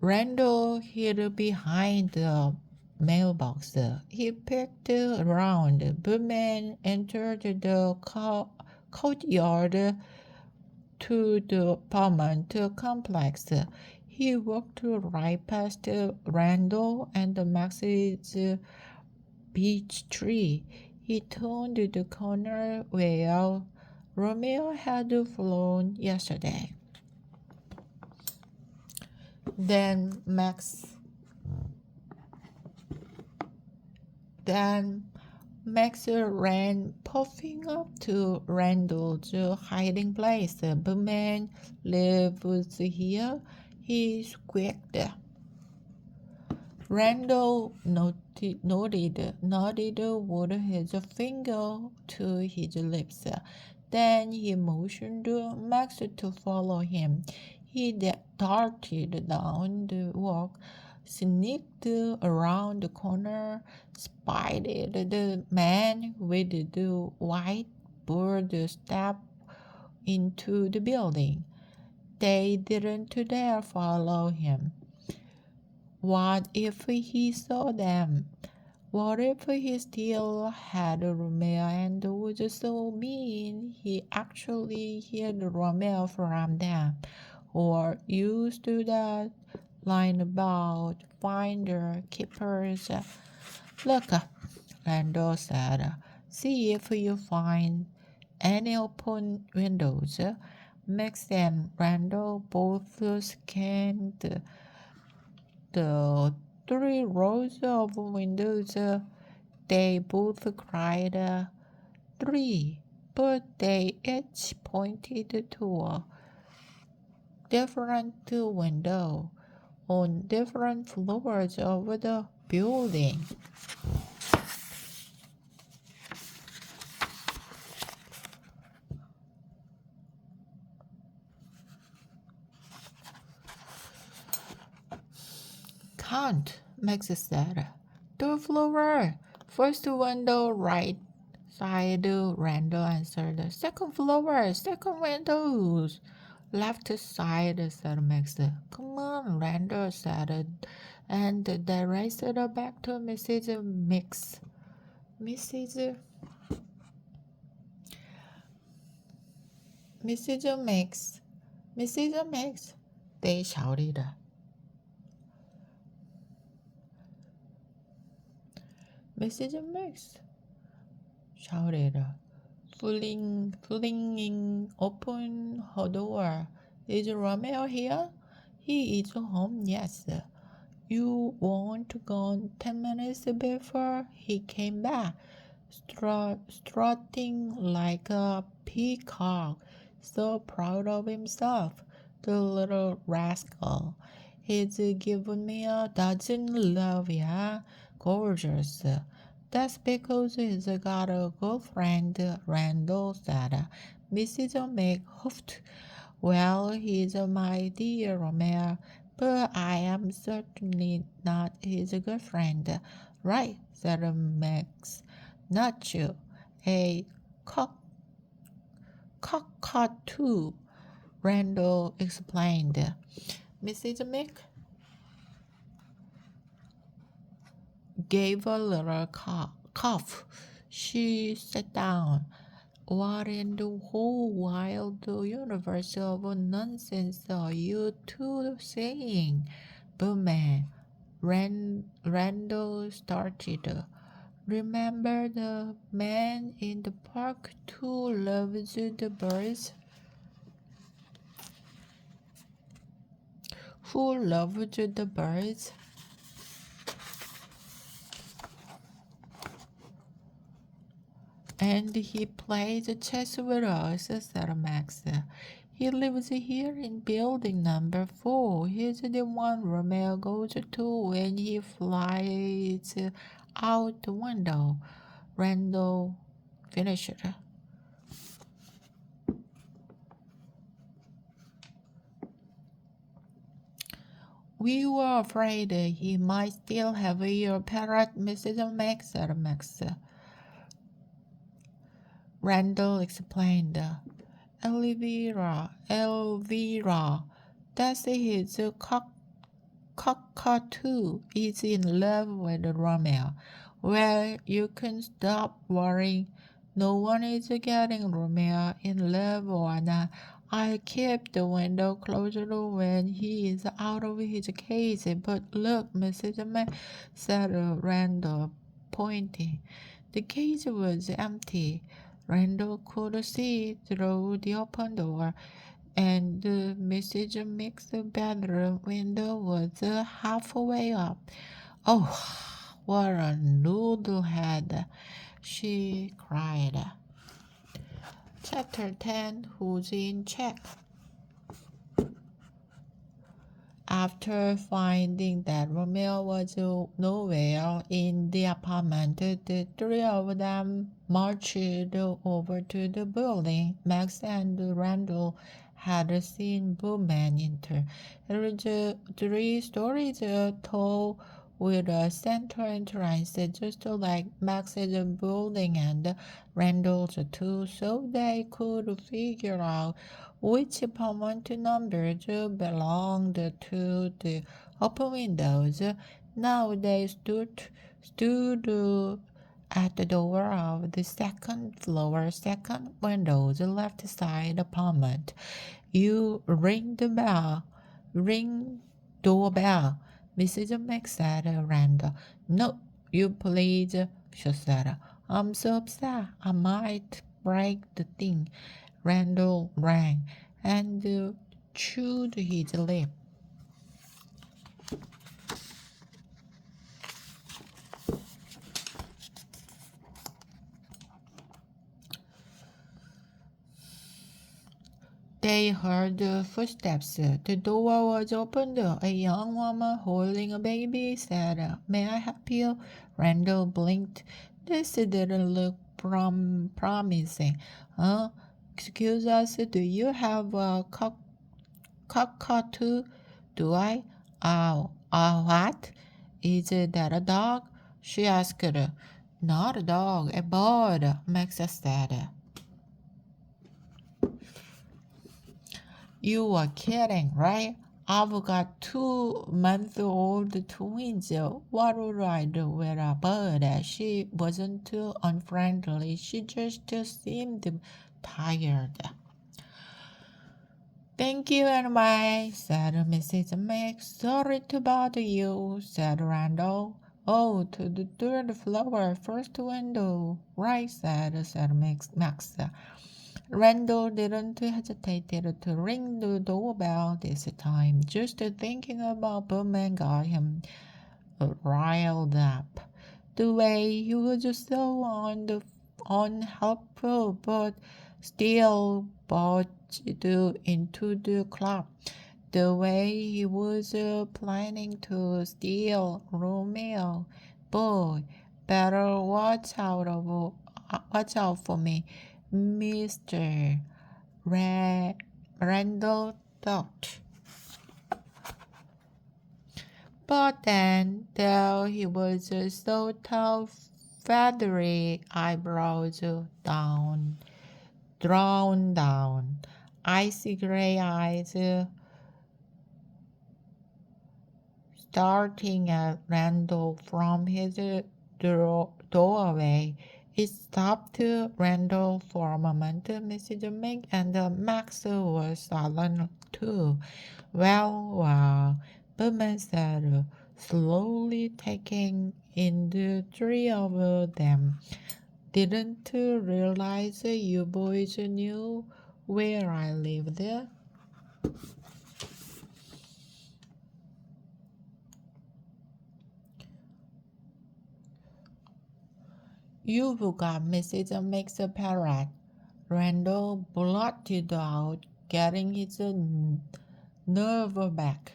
Randall hid behind the mailbox. He peeked around. Birdman entered the courtyard to the apartment complex. He walked right past Randall and Max's beech tree. He turned the corner where Romeo had flown yesterday. Then Max ran puffing up to Randall's hiding place. The man lives here, he squeaked. Randall nodded with his finger to his lips. Then he motioned Max to follow him. He darted down the walk, sneaked around the corner, spied the man with the white bird step into the building. They didn't dare follow him. What if he saw them? What if he still had Romeo and was so mean he actually hid Romeo from them? Or used that line about finder keepers? Look, Randall said. See if you find any open windows. Max and Randall both scanned the 3 rows of windows. They both cried 3, but they each pointed to a different window on different floors of the building. Count, Max said. 2 floor. First window right side, Randall answered. Second floor, second windows. Left side, said Max. Come on, Randall said. And they raced back to Mrs. Mix. Mrs. Mix. Mrs. Mix, they shouted. Mrs. Mix shouted, flinging open her door. Is Romeo here? He is home, yes. You weren't gone 10 minutes before he came back, strutting like a peacock, so proud of himself, the little rascal. He's given me a dozen love, yeah, gorgeous. That's because he's got a girlfriend, Randall said. Mrs. Meg huffed. Well, he's my dear Romeo, but I am certainly not his girlfriend. Right, said Max. Not you. A cockatoo, Randall explained. Mrs. Meg gave a little cough. She sat down. What in the whole wild universe of nonsense are you two saying? Boomman, Randall started. Remember the man in the park who loves the birds? Who loved the birds? And he plays chess with us, said Max. He lives here in building number 4. He's the one Romeo goes to when he flies out the window. Randall finished. We were afraid he might still have your parrot, Mrs. Max, said Max. Randall explained. Elvira, that's his cockatoo is in love with Romeo. Well, you can stop worrying. No one is getting Romeo in love or not. I'll keep the window closed when he is out of his cage. But look, Mrs. May, said Randall, pointing. The cage was empty. Randall could see through the open door, and Mrs. Mick's bedroom window was halfway up. Oh, what a noodlehead! She cried. Chapter 10. Who's in check? After finding that Romeo was nowhere in the apartment, the three of them marched over to the building. Max and Randall had seen Boomman enter. It was 3 stories tall with a central entrance, just like Max's building and Randall's too, so they could figure out which apartment numbers belonged to the open windows. Now they stood at the door of the second floor, second windows, left side apartment. You ring the bell. Ring doorbell. Mrs. Mac said, Randall. No, you please, she said. I'm so upset. I might break the thing. Randall rang and chewed his lip. They heard footsteps. The door was opened. A young woman holding a baby said, May I help you? Randall blinked. This didn't look promising. Excuse us, do you have a cockatoo? Do I? What? Is that a dog? She asked. Not a dog, a bird, Max said. You are kidding, right? I've got 2-month-old twins. What would I do with a bird? She wasn't too unfriendly. She just seemed tired. Thank you anyway, said Mrs. Max. Sorry to bother you, said Randall. Oh, to the 3rd floor, first window. Right, said Max. Randall didn't hesitate to ring the doorbell this time. Just thinking about Boomman got him riled up. The way he was so unhelpful, but still barged into the club. The way he was planning to steal Romeo. Boy, better watch out for me, Mr. Randall thought. But then, though he was so tall, feathery eyebrows drawn down, icy gray eyes starting at Randall from his doorway, It stopped Randall for a moment. Mrs. Meg and Max were silent too. Well, Birdman said, slowly taking in the three of them. Didn't realize you boys knew where I lived. You've got Mrs. Meg's parrot. Randall blotted out, getting his nerve back.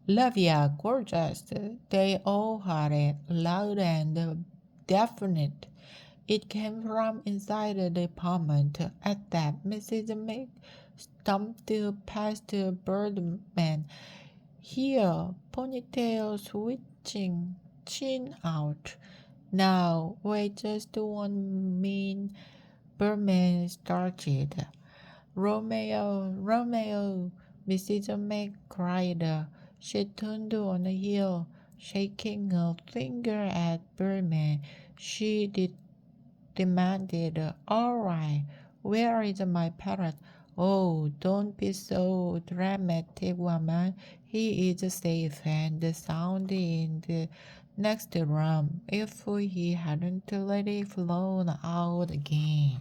Love ya, gorgeous. They all heard it, loud and definite. It came from inside the apartment. At that, Mrs. Meg stumped past Birdman. Here, ponytail switching, chin out. Now, wait just 1 minute. Birdman started. Romeo, Romeo, Mrs. Meg cried. She turned on the heel, shaking her finger at Birdman. She demanded, all right, where is my parrot? Oh, don't be so dramatic, woman. He is safe and sound in the next room. If he hadn't let it flown out again.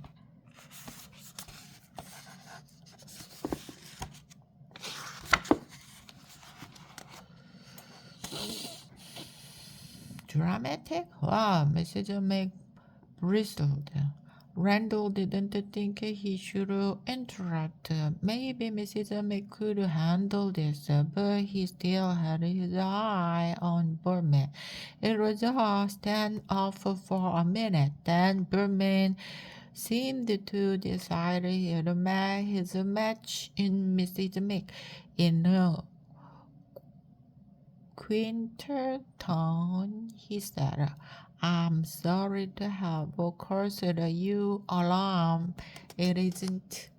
Dramatic? Wow, Mrs. Meg bristled. Randall didn't think he should interrupt. Maybe Mrs. Meg could handle this, but he still had his eye on Birdman. It was a stand-off for a minute. Then Birdman seemed to decide he'd make his match in Mrs. Meg. In a quieter tone, he said, I'm sorry to have caused you alarm. It isn't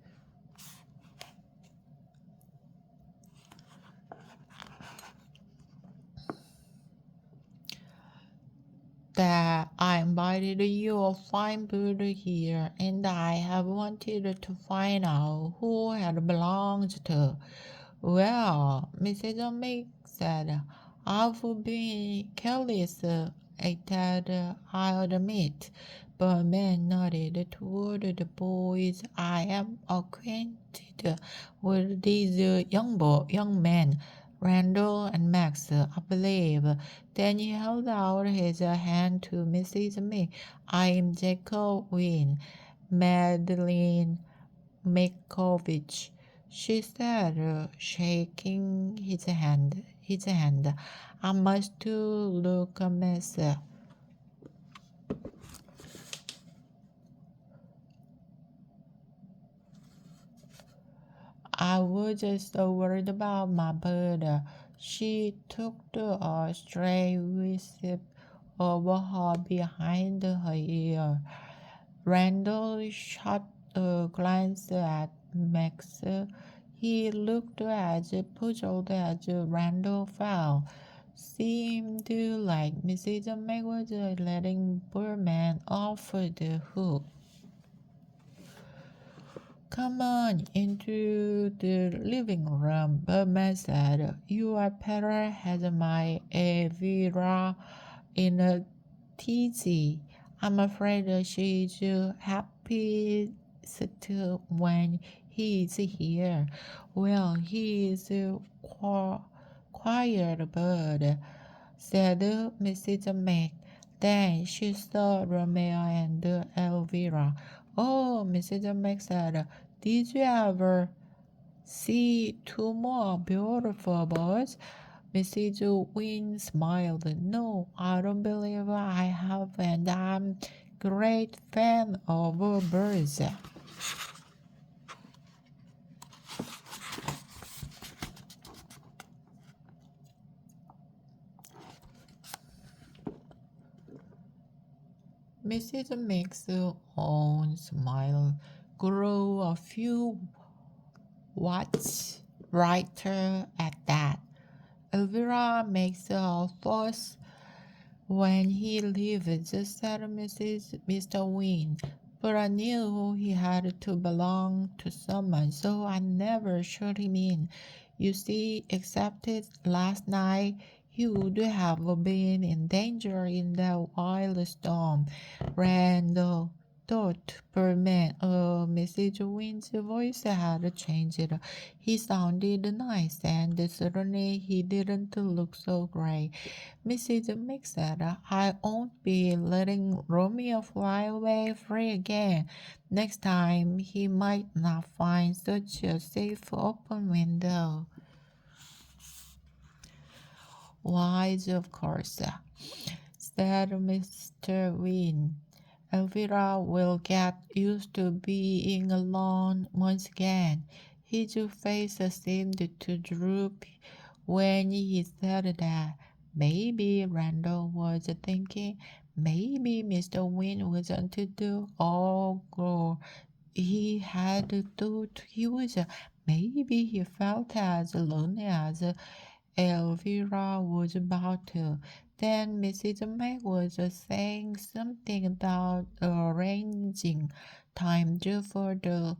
that I invited you a fine bird here, and I have wanted to find out who it belongs to. Well, Mrs. Meg said, I've been careless at that, I admit. But man nodded toward the boys. I am acquainted with these young men, Randall and Max, I believe. Then he held out his hand to Mrs. Meg. I am Jacob Wynne, Madeline Makovich, she said, shaking his hand. I must look a mess. I was just so worried about my bird. She tucked a stray wisp over her behind her ear. Randall shot a glance at Max. He looked as puzzled as Randall felt. Seemed like Mrs. Meg was letting Birdman off the hook. Come on into the living room, Birdman said. Your parrot has my Elvira in a tizzy. I'm afraid she's happiest when he's here. Well, he's a quiet bird, said Mrs. Meg. Then she saw Romeo and Elvira. Oh, Mrs. Meg said, did you ever see two more beautiful birds? Mrs. Wynne smiled. No, I don't believe I have, and I'm great fan of birds. Mrs. Meg's own smile grew a few watts brighter at that. Elvira makes a fuss when he leaves, said Mr. Wynne. But I knew he had to belong to someone, so I never shut him in. You see, except last night, he would have been in danger in that wild storm. Randall thought Birdman, Mrs. Wynne's voice had changed. He sounded nice, and suddenly he didn't look so gray. Mrs. Mick said, I won't be letting Romeo fly away free again. Next time he might not find such a safe open window. Wise, of course, said Mr. Wynne. Elvira will get used to being alone once again. His face seemed to droop when he said that. Maybe Randall was thinking, maybe Mr. Wynne wasn't to all go he had thought he was. Maybe he felt as lonely as Elvira was about to. Then Mrs. Meg was saying something about arranging time for the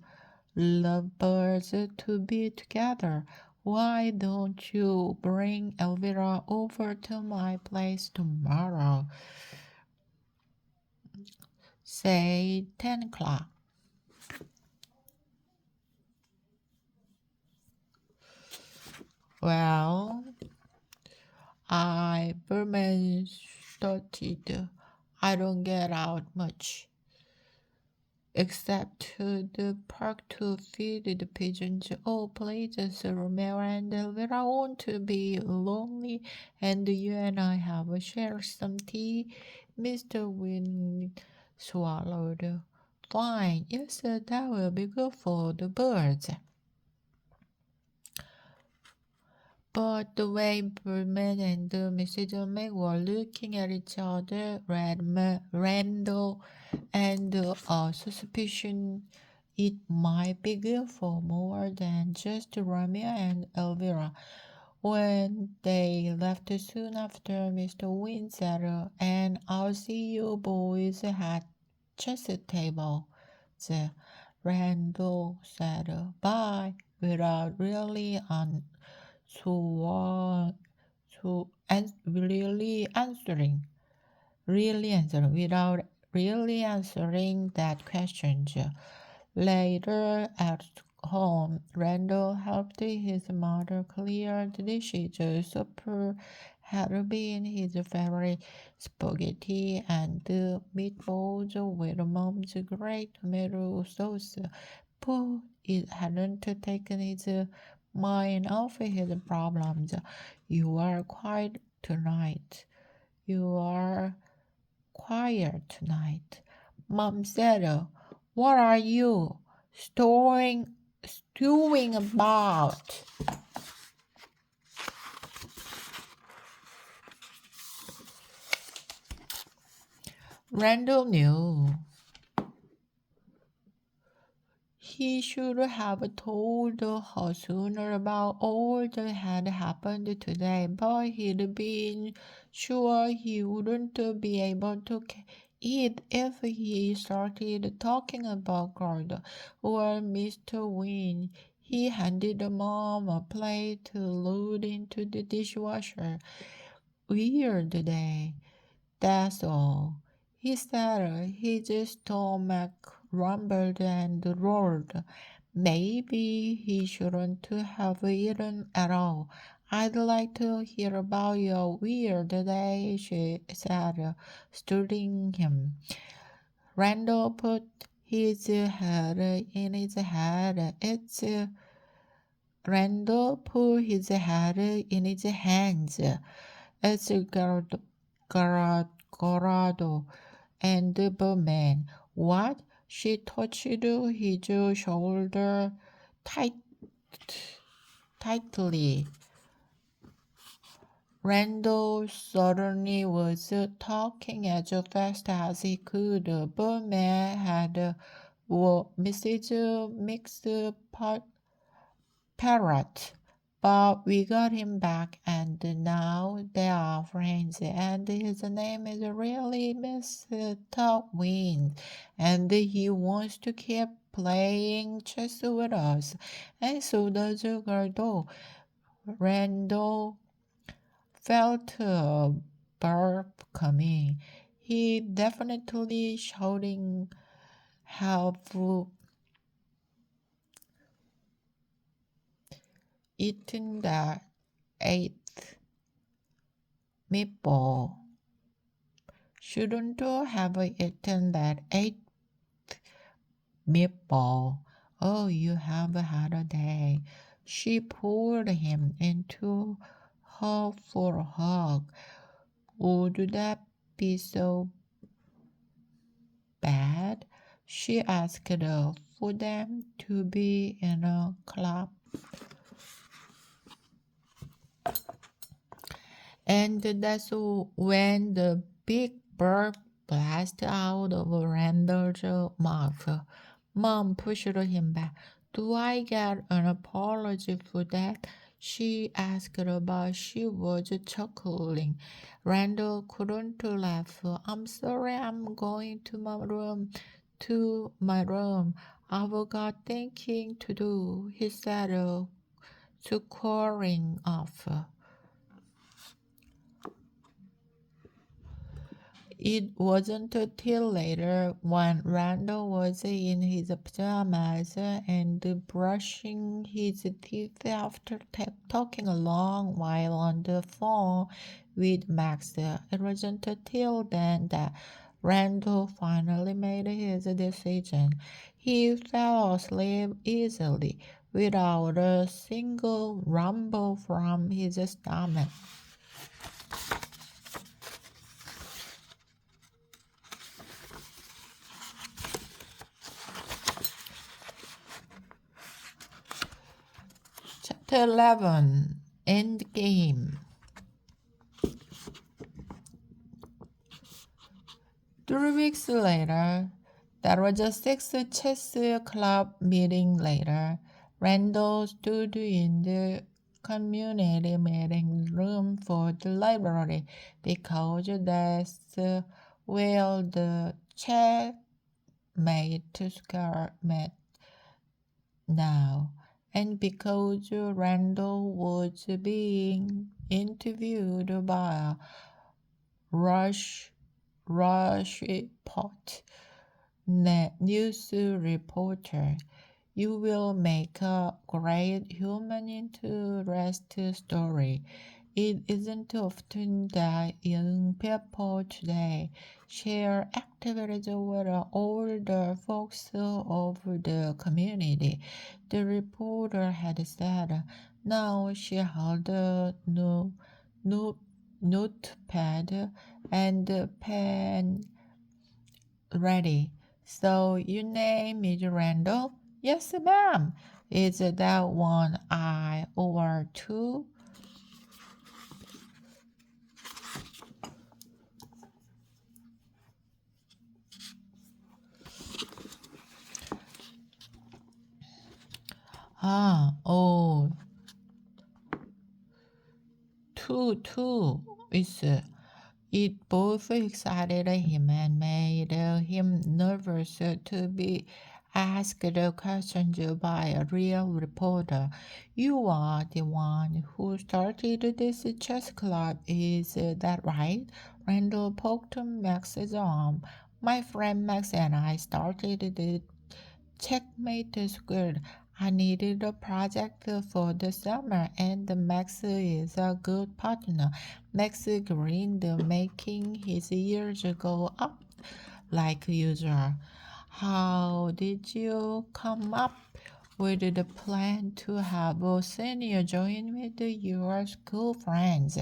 lovebirds to be together. Why don't you bring Elvira over to my place tomorrow? Say 10 o'clock. Well, Berman started. I don't get out much, except to the park to feed the pigeons. Oh, please, Sir Romeo and Elvira want to be lonely, and you and I have shared some tea. Mr. Wynne swallowed. Fine, yes, that will be good for the birds. But the way Berman and Mrs. Meg were looking at each other, Randall and suspicion it might be good for more than just Romeo and Elvira. When they left soon after, Mr. Wynne said, and I'll see you boys at chess table. Randall said, bye, without really so, really answering without really answering that question. Later at home, Randall helped his mother clear the dishes. Supper had been his favorite spaghetti and meatballs with mom's great tomato sauce, but it hadn't taken his mind off his problems. You are quiet tonight. You are quiet tonight. Mom said, what are you stewing about? Randall knew. He should have told her sooner about all that had happened today, but he'd been sure he wouldn't be able to eat if he started talking about God or Mr. Wynne. He handed Mom a plate to load into the dishwasher. Weird day. That's all. He said his stomach rumbled and roared. Maybe he shouldn't have eaten at all. I'd like to hear about your weird day, she said, stirring him. Randall put his head in his head. Randall put his head in his hands. It's Corrado and Berman. What? She touched his shoulder tight, tightly. Randall suddenly was talking as fast as he could. Berman had Mrs. Mixed parrot But we got him back, and now they are friends, and his name is really Mr. Win, and he wants to keep playing chess with us, and so does Gerdo. Randall felt a burp coming. He definitely shouting have eaten the eighth meatball. Shouldn't have eaten that eighth meatball. Oh, you have had a day. She pulled him into her for a hug. Would that be so bad? She asked for them to be in a club. And that's when the big bird blasted out of Randall's mouth. Mom pushed him back. Do I get an apology for that? She asked, but she was chuckling. Randall couldn't laugh. I'm sorry, I'm going to my room. To my room. I've got thinking to do, he said, squaring off. It wasn't until later, when Randall was in his pajamas and brushing his teeth after talking a long while on the phone with Max, it wasn't until then that Randall finally made his decision. He fell asleep easily, without a single rumble from his stomach. Chapter 11 Endgame. 3 weeks later, there was a sixth chess club meeting later. Randall stood in the community meeting room for the library because that's where the checkmate square met now, and because Randall was being interviewed by a Rush Pot news reporter. You will make a great human interest story. It isn't often that young people today share activities with older folks of the community, the reporter had said. Now she held a notepad and pen ready. So your name is Randall? Yes, ma'am. Is that one I or two? Oh, two. It both excited him and made him nervous to be asked questions by a real reporter. You are the one who started this chess club, is that right? Randall poked Max's arm. My friend Max and I started the Checkmate Squid. I needed a project for the summer, and Max is a good partner. Max grinned, making his ears go up like usual. How did you come up with the plan to have a senior join with your school friends?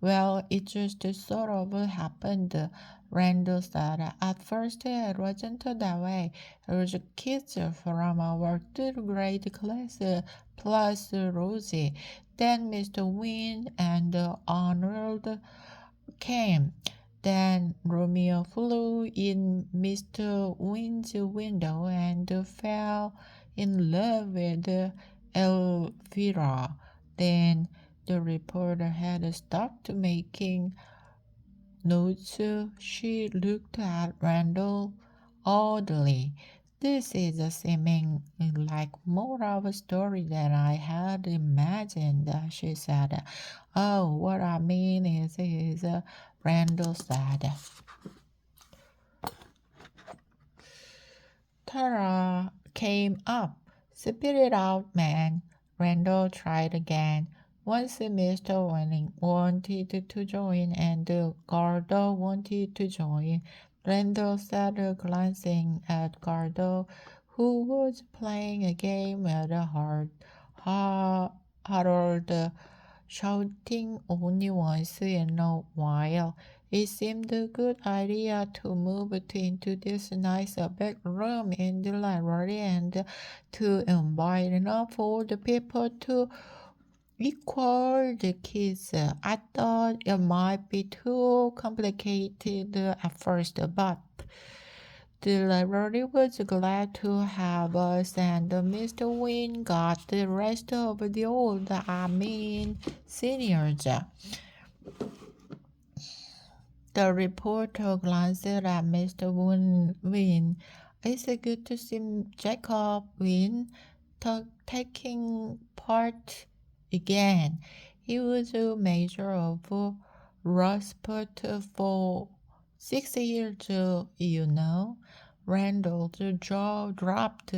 Well, it just sort of happened. Randall said, at first it wasn't that way. It was kids from our third grade class plus Rosie. Then Mr. Wynne and Arnold came. Then Romeo flew in Mr. Wynne's window and fell in love with Elvira. Then the reporter had stopped making notes. She looked at Randall oddly. This is seeming like more of a story than I had imagined, she said. Oh, what I mean is Randall said. Tara came up. Spit it out, man. Randall tried again. Once Mr. Wanning wanted to join and Gardo wanted to join. Randall said, glancing at Gardo, who was playing a game at Harold, shouting only once in a while. It seemed a good idea to move into this nice back room in the library and to invite enough old people to record the kids. I thought it might be too complicated at first, but the library was glad to have us, and Mr. Wynne got the rest of the seniors. The reporter glanced at Mr. Wynne. It's good to see Jacob Wynne taking part again. He was a major of Rosport for 6 years, you know. Randall's jaw dropped.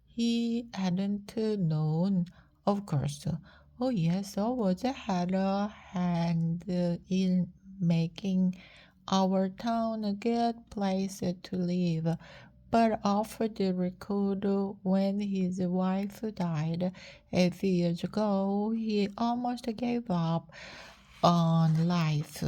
He hadn't known, of course. Oh yes, so was had a hand in making our town a good place to live. But after the record, when his wife died a few years ago, he almost gave up on life.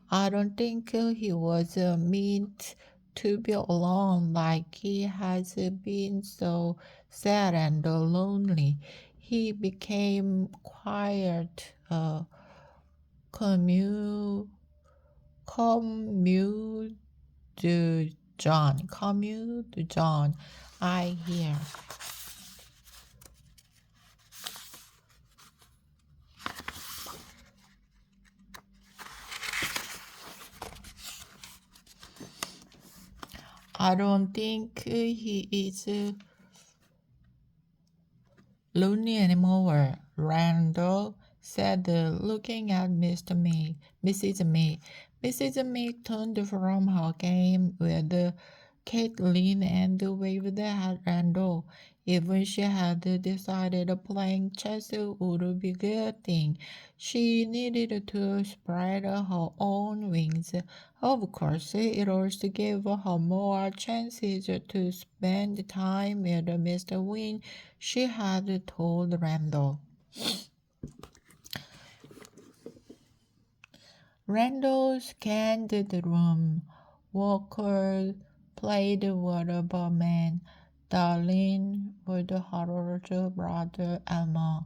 I don't think he was meant to be alone like he has been so sad and lonely. He became quiet, commu commute John, I hear. I don't think he is lonely anymore, Randall said, looking at Mrs. May. Mrs. May turned from her game with Caitlin and waved at Randall. Even she had decided playing chess would be a good thing. She needed to spread her own wings. Of course, it also gave her more chances to spend time with Mr. Wynne, she had told Randall. Randall scanned the room. Walker played waterman. Darlene with Harold's brother Elmer.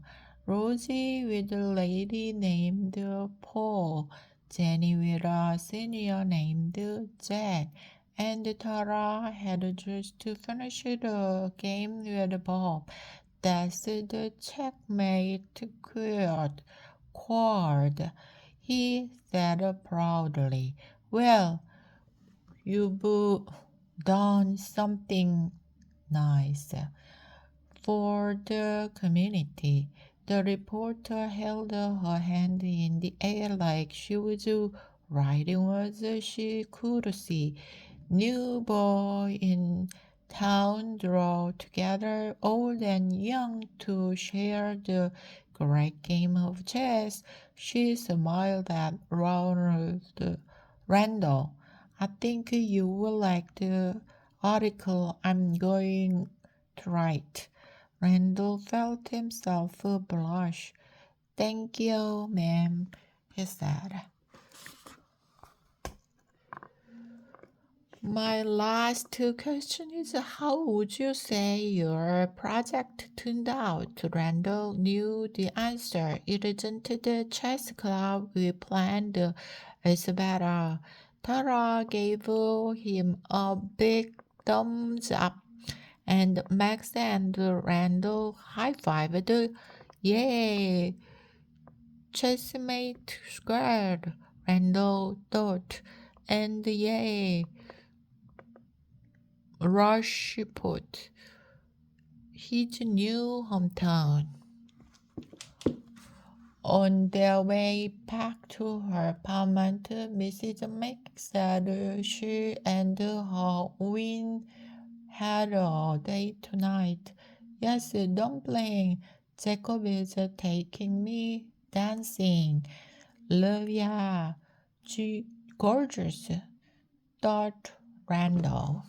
Rosie with a lady named Paul. Jenny with a senior named Jack. And Tara had just finished the game with Bob. That's the checkmate chord, he said proudly. Well, you've done something nice for the community. The reporter held her hand in the air like she was writing words she could see. New boy in town draw together old and young to share the great game of chess. She smiled at Randall. I think you will like the article I'm going to write. Randall felt himself blush. Thank you, ma'am, he said. My last question is how would you say your project turned out? Randall knew the answer. It isn't the chess club we planned. It's better. Tara gave him a big thumbs up, and Max and Randall high-fived. Yay! chessmate squared, Randall thought, and yay, Rush put his new hometown. On their way back to her apartment, Mrs. Mac said she and her Win had a date tonight. Yes, dumpling. Jacob is taking me dancing. Livia, gorgeous, thought Randall.